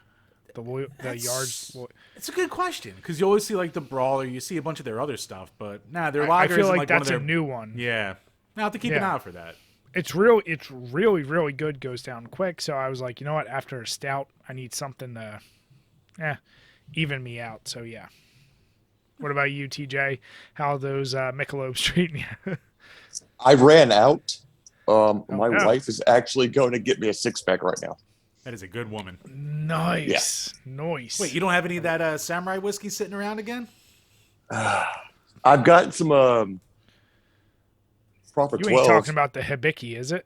The Yards. It's a good question because you always see like the Brawler, you see a bunch of their other stuff, but their lagers. I feel like that's a new one. Yeah, now have to keep an eye out for that. It's really, really good. Goes down quick. So I was like, you know what? After a stout, I need something to, even me out. So yeah. What about you, TJ? How are those Michelob's treating you? I ran out. My wife is actually going to get me a 6-pack right now. That is a good woman. Nice. Yeah. Nice. Wait, you don't have any of that samurai whiskey sitting around again? I've got some proper 12. You ain't talking about the Hibiki, is it?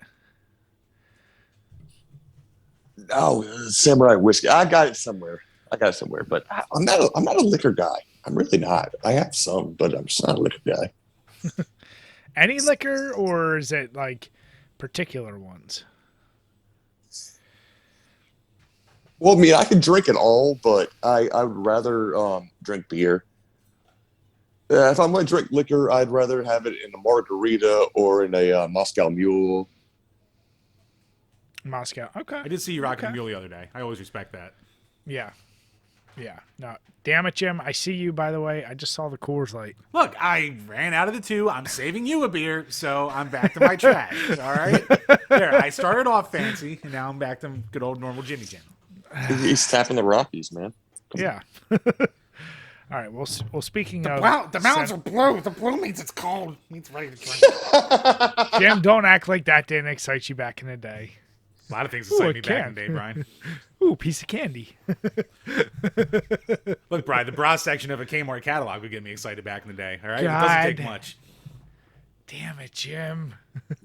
Oh, samurai whiskey. I got it somewhere, but I'm not a liquor guy. I'm really not. I have some, but I'm just not a liquor guy. Any liquor, or is it like particular ones? Well, I mean, I can drink it all, but I would rather drink beer. If I'm going to drink liquor, I'd rather have it in a margarita or in a Moscow Mule. Moscow. Okay. I did see you rocking a mule the other day. I always respect that. Yeah. Yeah. No. Damn it, Jim. I see you, by the way. I just saw the Coors Light. Look, I ran out of the 2. I'm saving you a beer, so I'm back to my trash. All right? There, I started off fancy, and now I'm back to good old normal Jimmy Jim. He's tapping the Rockies, man. Yeah. All right. Well, speaking of... Wow, the mountains are blue. The blue means it's cold. It means ready to drink. Jim, don't act like that didn't excite you back in the day. A lot of things excite me back in the day, Brian. Ooh, piece of candy. Look, Brian, the bra section of a Kmart catalog would get me excited back in the day. All right? God. It doesn't take much. Damn it, Jim.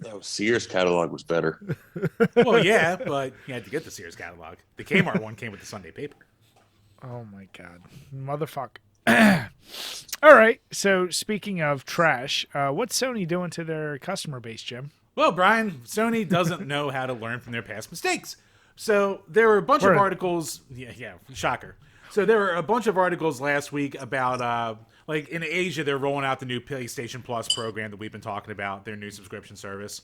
No, Sears catalog was better. Well, yeah, but you had to get the Sears catalog. The Kmart one came with the Sunday paper. Oh, my God. Motherfucker. All right. So, speaking of trash, what's Sony doing to their customer base, Jim? Well, Brian, Sony doesn't know how to learn from their past mistakes. So there were a bunch of articles. Yeah, shocker. So there were a bunch of articles last week about, like in Asia, they're rolling out the new PlayStation Plus program that we've been talking about, their new subscription service.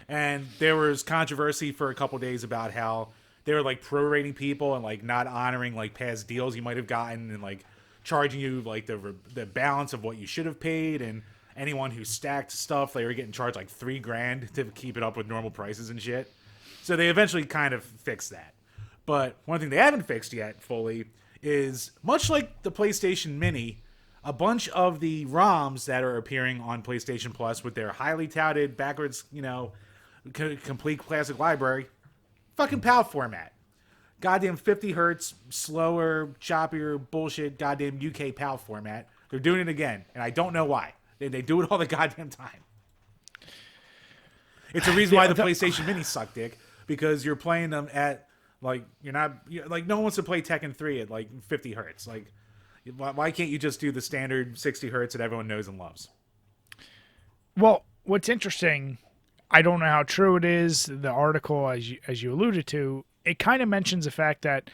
And there was controversy for a couple days about how they were like prorating people and like not honoring like past deals you might have gotten and like charging you like the balance of what you should have paid. And anyone who stacked stuff, they were getting charged like $3,000 to keep it up with normal prices and shit. So they eventually kind of fixed that. But one thing they haven't fixed yet fully is, much like the PlayStation Mini, a bunch of the ROMs that are appearing on PlayStation Plus with their highly touted backwards, complete classic library, fucking PAL format. Goddamn 50 hertz, slower, choppier, bullshit, goddamn UK PAL format. They're doing it again, and I don't know why. They do it all the goddamn time. It's a reason why the PlayStation Mini suck dick, because you're playing them at, like, no one wants to play Tekken 3 at, like, 50 hertz. Like, why can't you just do the standard 60 hertz that everyone knows and loves? Well, what's interesting, I don't know how true it is, the article, as you alluded to, it kind of mentions the fact that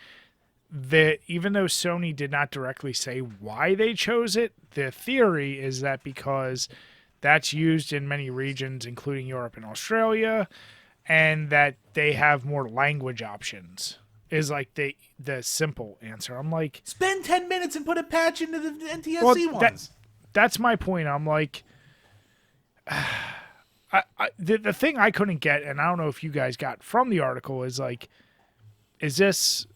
even though Sony did not directly say why they chose it, the theory is that because that's used in many regions, including Europe and Australia, and that they have more language options is like the simple answer. I'm like, spend 10 minutes and put a patch into the NTSC ones. That's my point. I'm like, the thing I couldn't get, and I don't know if you guys got from the article, is like, is this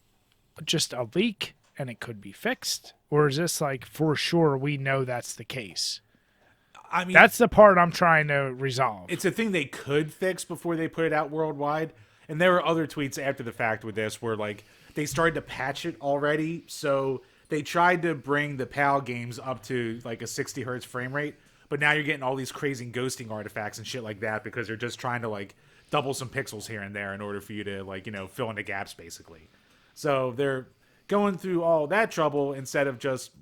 just a leak and it could be fixed, or is this like for sure we know that's the case? I mean, that's the part I'm trying to resolve. It's a thing they could fix before they put it out worldwide. And there were other tweets after the fact with this where, like, they started to patch it already. So they tried to bring the PAL games up to like a 60 hertz frame rate, but now you're getting all these crazy ghosting artifacts and shit like that because they're just trying to like double some pixels here and there in order for you to, like, fill in the gaps basically. So they're going through all that trouble instead of just,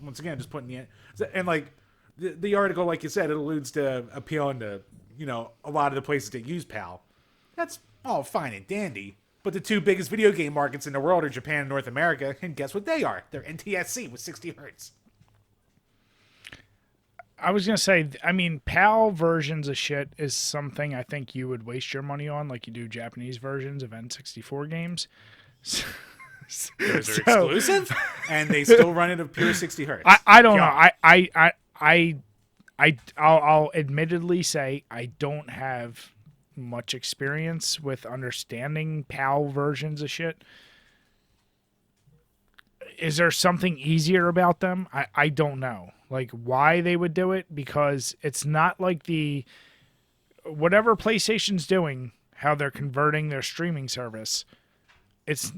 once again, just putting the, and like the article, like you said, it alludes to appealing to, a lot of the places that use PAL. That's all fine and dandy. But the two biggest video game markets in the world are Japan and North America, and guess what they are? They're NTSC with 60 hertz. I was going to say, I mean, PAL versions of shit is something I think you would waste your money on, like you do Japanese versions of N64 games. Those are exclusive, and they still run it at pure 60 hertz. I don't know. I'll admittedly say I don't have much experience with understanding PAL versions of shit. Is there something easier about them? I don't know. Like, why they would do it, because it's not like whatever PlayStation's doing, how they're converting their streaming service, it's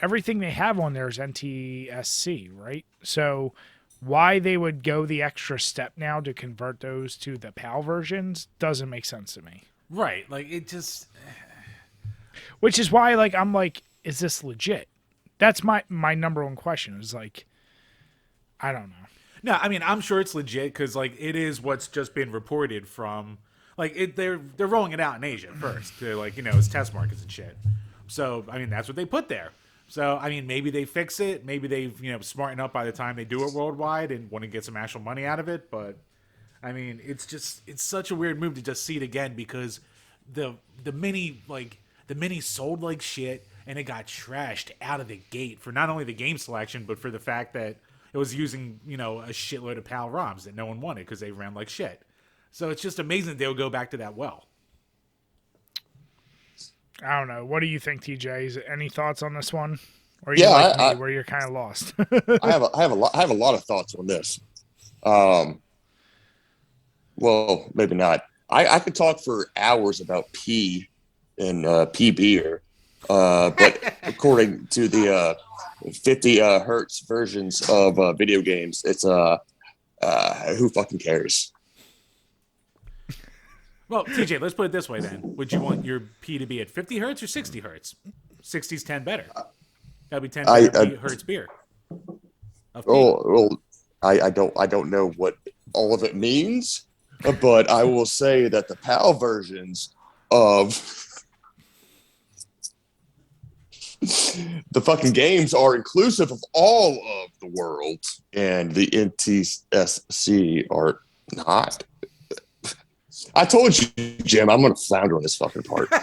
everything they have on there is NTSC, right? So why they would go the extra step now to convert those to the PAL versions doesn't make sense to me. Right. Like, it just... Which is why, like, I'm like, is this legit? That's my number one question is, like, I don't know. No, I mean, I'm sure it's legit because, like, it is what's just been reported from, like, they're rolling it out in Asia first to, like, as test markets and shit. So, I mean, that's what they put there. So, I mean, maybe they fix it. Maybe they've, smartened up by the time they do it worldwide and want to get some actual money out of it. But, I mean, it's such a weird move to just see it again because the Mini sold like shit and it got trashed out of the gate for not only the game selection, but for the fact that it was using, a shitload of PAL ROMs that no one wanted because they ran like shit. So it's just amazing that they'll go back to that well. I don't know. What do you think, TJ? Any thoughts on this one? Or are you like me, where you're kind of lost? I have a lot of thoughts on this. Well, maybe not. I could talk for hours about pee and pee beer, but according to the 50 hertz versions of video games, it's who fucking cares? Well, TJ, let's put it this way then. Would you want your pee to be at 50 hertz or 60 hertz? 60's 10 better. That'd be 10 hertz beer. Well, I don't know what all of it means, but I will say that the PAL versions of the fucking games are inclusive of all of the world, and the NTSC are not. I told you, Jim, I'm going to flounder on this fucking part. Well,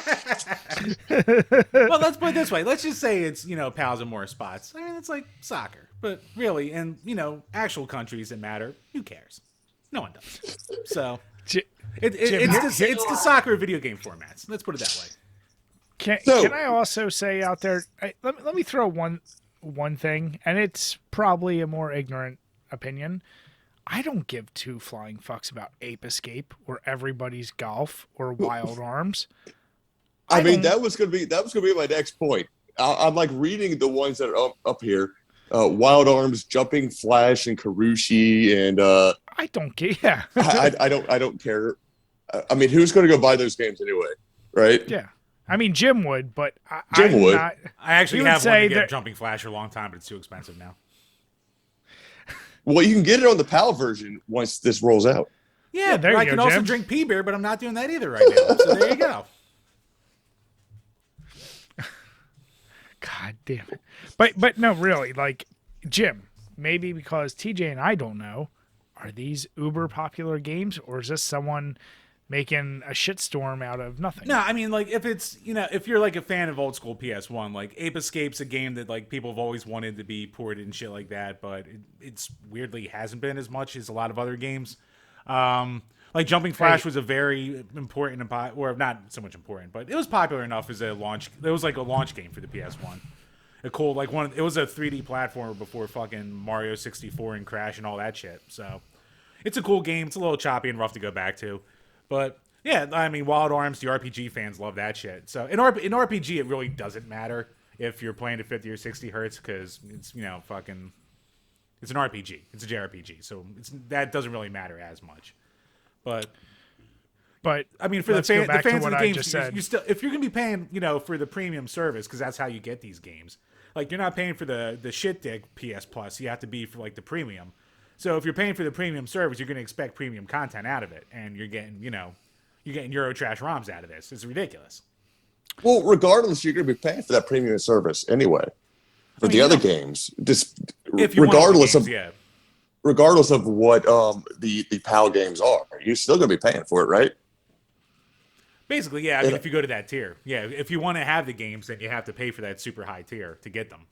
let's put it this way. Let's just say it's, PALs in more spots. I mean, it's like soccer. But really, in, actual countries that matter, who cares? No one does. So Jim, it's the soccer video game formats. Let's put it that way. Can I also say out there? Let me throw one thing, and it's probably a more ignorant opinion. I don't give two flying fucks about Ape Escape or Everybody's Golf or Wild Arms. I mean, that was gonna be my next point. I'm like reading the ones that are up here. Wild Arms, Jumping Flash, and Karushi, and I don't care. Yeah. I don't care. I mean, who's going to go buy those games anyway, right? Yeah. I mean, Jim would, but Jim would. I actually have wanted to get Jumping Flash for a long time, but it's too expensive now. Well, you can get it on the PAL version once this rolls out. Yeah, there you go, I can also drink pea beer, but I'm not doing that either right now. So there you go. God damn it. But no, really, like, Jim, maybe because TJ and I don't know, are these uber popular games, or is this someone making a shitstorm out of nothing? No, I mean, like, if you're like a fan of old school PS1, like Ape Escape's a game that like people have always wanted to be ported and shit like that, but it's weirdly hasn't been as much as a lot of other games. Like Jumping Flash was a very important, or not so much important, but it was popular enough as a launch. It was like a launch game for the PS1. It was a 3D platformer before fucking Mario 64 and Crash and all that shit. So it's a cool game. It's a little choppy and rough to go back to, but yeah, I mean, Wild Arms, the RPG fans love that shit. So in RPG, it really doesn't matter if you're playing at 50 or 60 hertz because it's fucking it's an RPG. It's a JRPG, so that doesn't really matter as much. But I mean, for the fans of the games, you still, if you're gonna be paying, for the premium service, because that's how you get these games. Like, you're not paying for the shit dick PS Plus. You have to be for like the premium. So if you're paying for the premium service, you're gonna expect premium content out of it, and you're getting Eurotrash ROMs out of this. It's ridiculous. Well, regardless, you're gonna be paying for that premium service anyway. For the other games, just regardless of what the PAL games are, you're still going to be paying for it, right? Basically, yeah. I mean, if you go to that tier, yeah. If you want to have the games, then you have to pay for that super high tier to get them.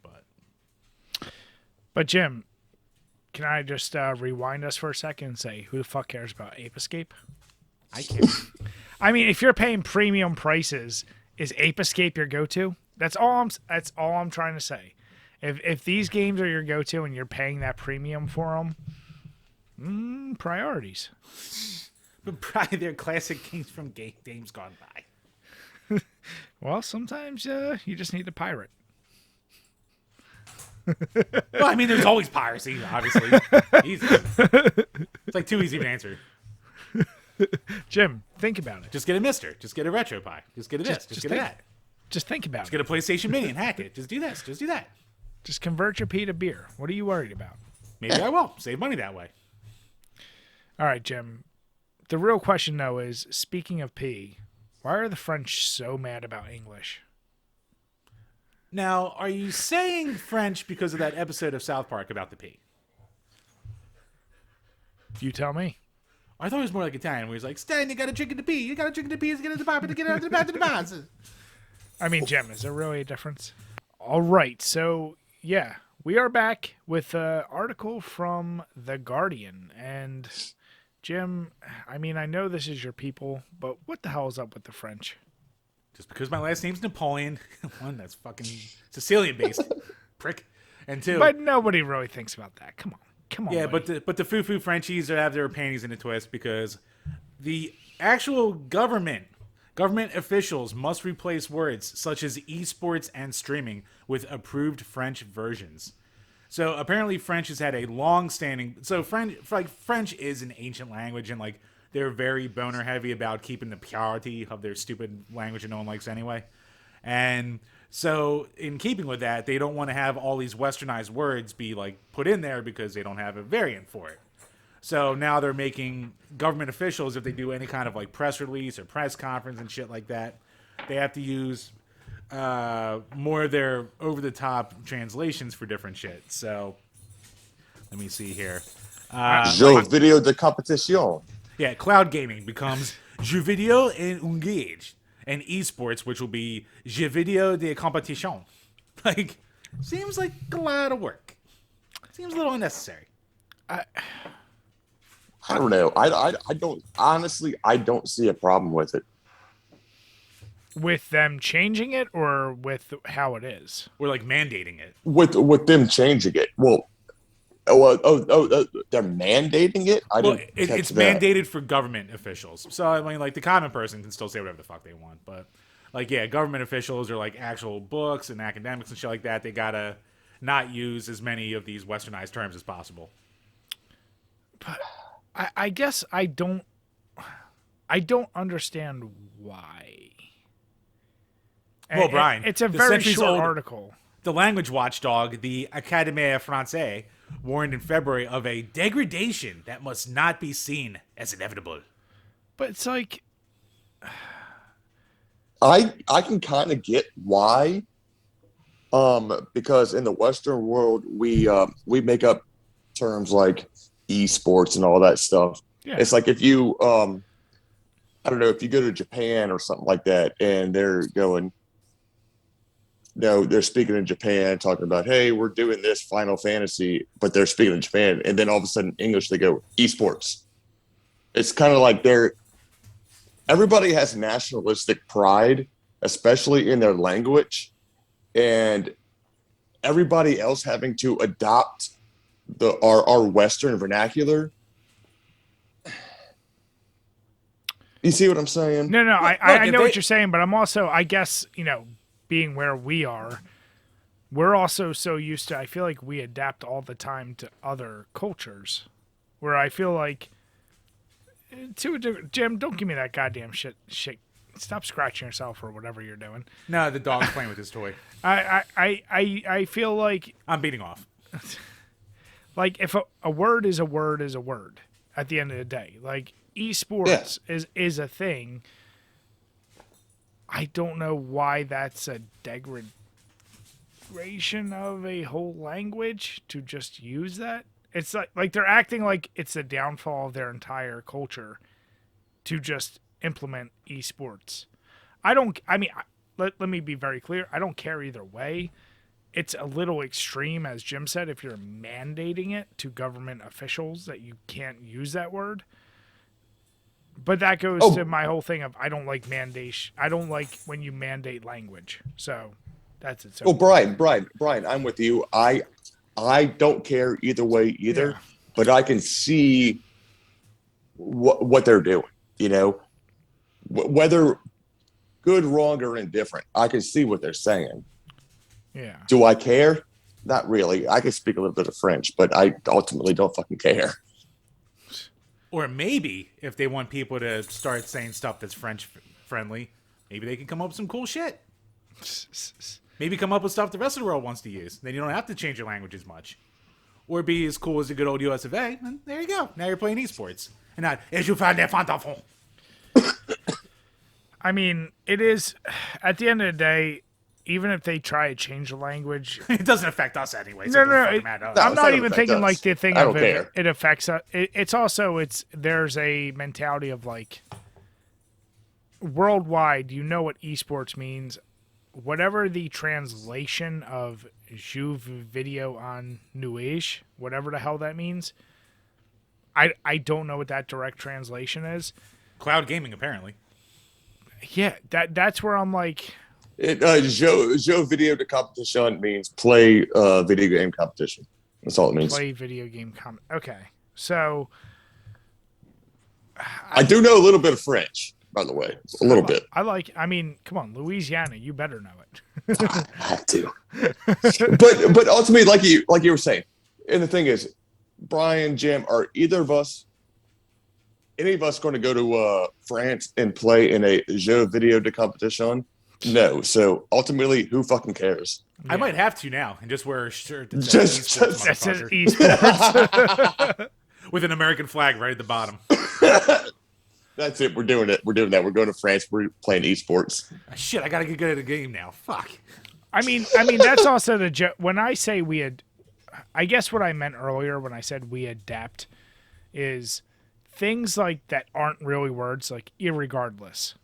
But Jim, can I just rewind us for a second and say, who the fuck cares about Ape Escape? I can't. I mean, if you're paying premium prices, is Ape Escape your go-to? That's all I'm trying to say. If these games are your go-to and you're paying that premium for them, priorities. But probably they're classic games from games gone by. Well, sometimes you just need a pirate. Well, I mean, there's always piracy, obviously. Easy. It's like too easy to answer. Jim, think about it. Just get a Mister. Just get a RetroPie. Just get a this. Just get a that. Just think about it. Just get a PlayStation Mini and hack it. Just do this. Just do that. Just convert your pee to beer. What are you worried about? Maybe I will. Save money that way. All right, Jim. The real question, though, is, speaking of pee, why are the French so mad about English? Now, are you saying French because of that episode of South Park about the pee? You tell me. I thought it was more like Italian, where he's like, Stan, you gotta drink it to pee. You gotta drink it to pee to get it to pop to get it out of the back of the box. I mean, Jim, is there really a difference? All right, so, yeah, we are back with an article from The Guardian. And, Jim, I mean, I know this is your people, but what the hell is up with the French? Just because my last name's Napoleon. One, that's fucking Sicilian-based. Prick. And two. But nobody really thinks about that. Come on. Yeah, buddy. but the foo-foo Frenchies have their panties in a twist because the actual government officials must replace words such as esports and streaming with approved French versions. So apparently French has had a long-standing... So French is an ancient language, and like they're very boner heavy about keeping the purity of their stupid language that no one likes anyway. And so in keeping with that, they don't want to have all these westernized words be like put in there because they don't have a variant for it. So now they're making government officials, if they do any kind of like press release or press conference and shit like that, they have to use more of their over-the-top translations for different shit. So let me see here. Jeux vidéo de compétition. Yeah, cloud gaming becomes jeux vidéo et engage. And esports, which will be jeux vidéo de compétition. Like, seems like a lot of work. Seems a little unnecessary. I don't know. I don't honestly. I don't see a problem with it. With them changing it, or with how it is? We're like mandating it. With them changing it. Well, they're mandating it. It's mandated for government officials. So I mean, like the common person can still say whatever the fuck they want, but like government officials or like actual books and academics and shit like that, they gotta not use as many of these westernized terms as possible. But I guess I don't understand why. Well, Brian, it's a very short article. The language watchdog, the Académie Française, warned in February of a degradation that must not be seen as inevitable. But it's like, I can kind of get why, because in the Western world we make up terms like esports and all that stuff. Yeah. It's like if you I don't know, if you go to Japan or something like that, and they're going. No, they're speaking in Japan, talking about, hey, we're doing this Final Fantasy, but they're speaking in Japan. And then all of a sudden, English, they go, esports. It's kind of like everybody has nationalistic pride, especially in their language. And everybody else having to adopt our Western vernacular. You see what I'm saying? No, I know what you're saying, but I'm also, I guess, being where we are, we're also so used to, I feel like we adapt all the time to other cultures, where I feel like Jim, don't give me that goddamn shit. Stop scratching yourself or whatever you're doing. No, the dog's playing with his toy. I feel like I'm beating off. Like if a word is a word is a word at the end of the day. Like esports is a thing. I don't know why that's a degradation of a whole language to just use that. It's like they're acting like it's the downfall of their entire culture to just implement esports. Let me be very clear. I don't care either way. It's a little extreme, as Jim said, if you're mandating it to government officials that you can't use that word. But that goes to my whole thing of I don't like mandation. I don't like when you mandate language. So that's it. So, Brian, I'm with you. I don't care either way either, but I can see what they're doing. Whether good, wrong, or indifferent, I can see what they're saying. Yeah. Do I care? Not really. I can speak a little bit of French, but I ultimately don't fucking care. Or maybe if they want people to start saying stuff that's French friendly, maybe they can come up with some cool shit. Maybe come up with stuff the rest of the world wants to use. Then you don't have to change your language as much. Or be as cool as the good old US of A, and there you go. Now you're playing esports. And not, et je fais des fantafons. I mean, it is, at the end of the day, even if they try to change the language, it doesn't affect us anyway. So I'm not even thinking like the thing of it affects us. It's also there's a mentality of like worldwide. You know what esports means, whatever the translation of jeux vidéo en nuage, whatever the hell that means. I don't know what that direct translation is. Cloud gaming, apparently. Yeah, that's where I'm like. Jeux video de competition means play video game competition. That's all it means. Play video game Okay, so I do know a little bit of French, by the way, a little bit. I mean, come on, Louisiana, you better know it. I have to. but ultimately, like you were saying, and the thing is, Brian, Jim, are any of us going to go to France and play in a jeux video de competition? No. So ultimately, who fucking cares? I might have to now and just wear a shirt that says esports with an American flag right at the bottom. That's it. We're doing it. We're doing that. We're going to France. We're playing esports. Shit, I gotta get good at the game now. Fuck. I mean, that's also the joke. When I say I guess what I meant earlier when I said we adapt is things like that aren't really words, like irregardless.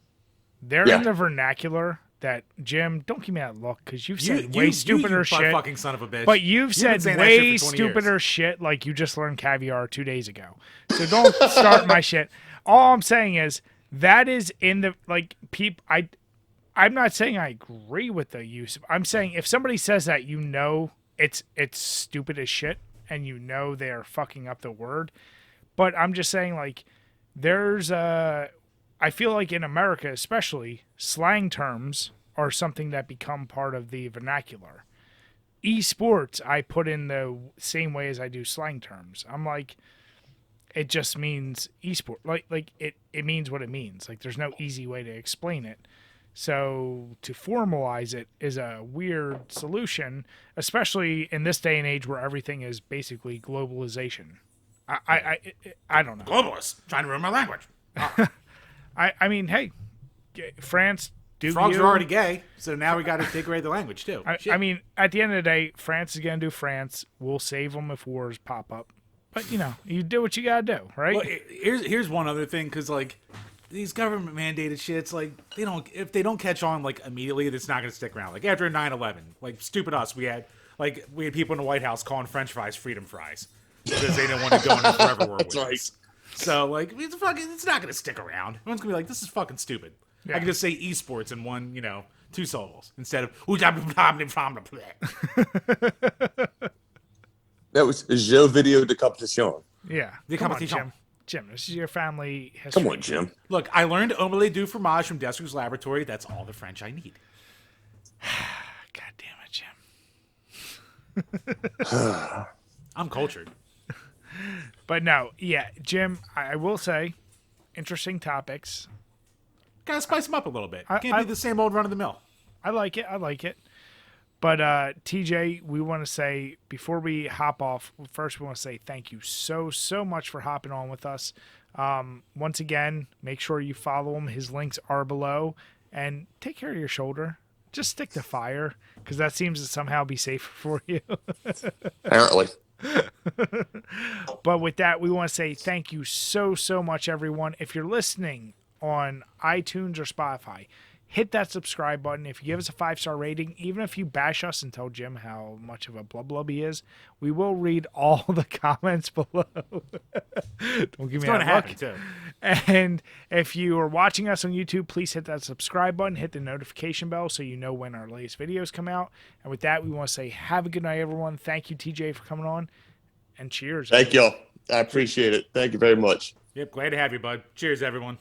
They're in the vernacular that Jim, don't give me that look because you've said way stupider shit. Fucking son of a bitch. But you've said way stupider shit like you just learned caviar 2 days ago. So don't start my shit. All I'm saying is that is in the like I'm not saying I agree with the use. I'm saying if somebody says that, you know it's stupid as shit and you know they're fucking up the word. But I'm just saying like there's I feel like in America especially, slang terms are something that become part of the vernacular. Esports, I put in the same way as I do slang terms. I'm like, it just means esport. Like it means what it means. Like there's no easy way to explain it. So to formalize it is a weird solution, especially in this day and age where everything is basically globalization. I don't know. Globalists trying to ruin my language. I mean, hey, France, frogs are already gay, so now we got to degrade the language too. I mean, at the end of the day, France is going to do France. We'll save them if wars pop up. But, you do what you got to do, right? Well, here's one other thing, because, like, these government mandated shits, like, if they don't catch on, like, immediately, it's not going to stick around. Like, after 9/11, like, stupid us, we had people in the White House calling French fries freedom fries because they didn't want to go into forever war with us. So, like, it's not going to stick around. Everyone's going to be like, this is fucking stupid. Yeah. I can just say esports in one, 2 syllables instead of... That was Jeux Video de Competition. Yeah. Come on, Jim. Jim, this is your family history. Come on, Jim. Look, I learned omelette du fromage from Desker's Laboratory. That's all the French I need. God damn it, Jim. I'm cultured. But no, yeah, Jim, I will say, interesting topics. Gotta spice them up a little bit. Can't be the same old run-of-the-mill. I like it. But TJ, we want to say, before we hop off, first we want to say thank you so much for hopping on with us. Once again, make sure you follow him. His links are below. And take care of your shoulder. Just stick to fire, because that seems to somehow be safer for you. Apparently. But with that, we want to say thank you so much, everyone. If you're listening on iTunes or Spotify, hit that subscribe button. If you give us a 5-star rating, even if you bash us and tell Jim how much of a blub he is, we will read all the comments below. Don't give me that look. Too. And if you are watching us on YouTube, please hit that subscribe button, hit the notification bell so you know when our latest videos come out. And with that, we want to say have a good night, everyone. Thank you, TJ, for coming on. And cheers. Thank y'all. I appreciate it. Thank you very much. Yep, glad to have you, bud. Cheers, everyone.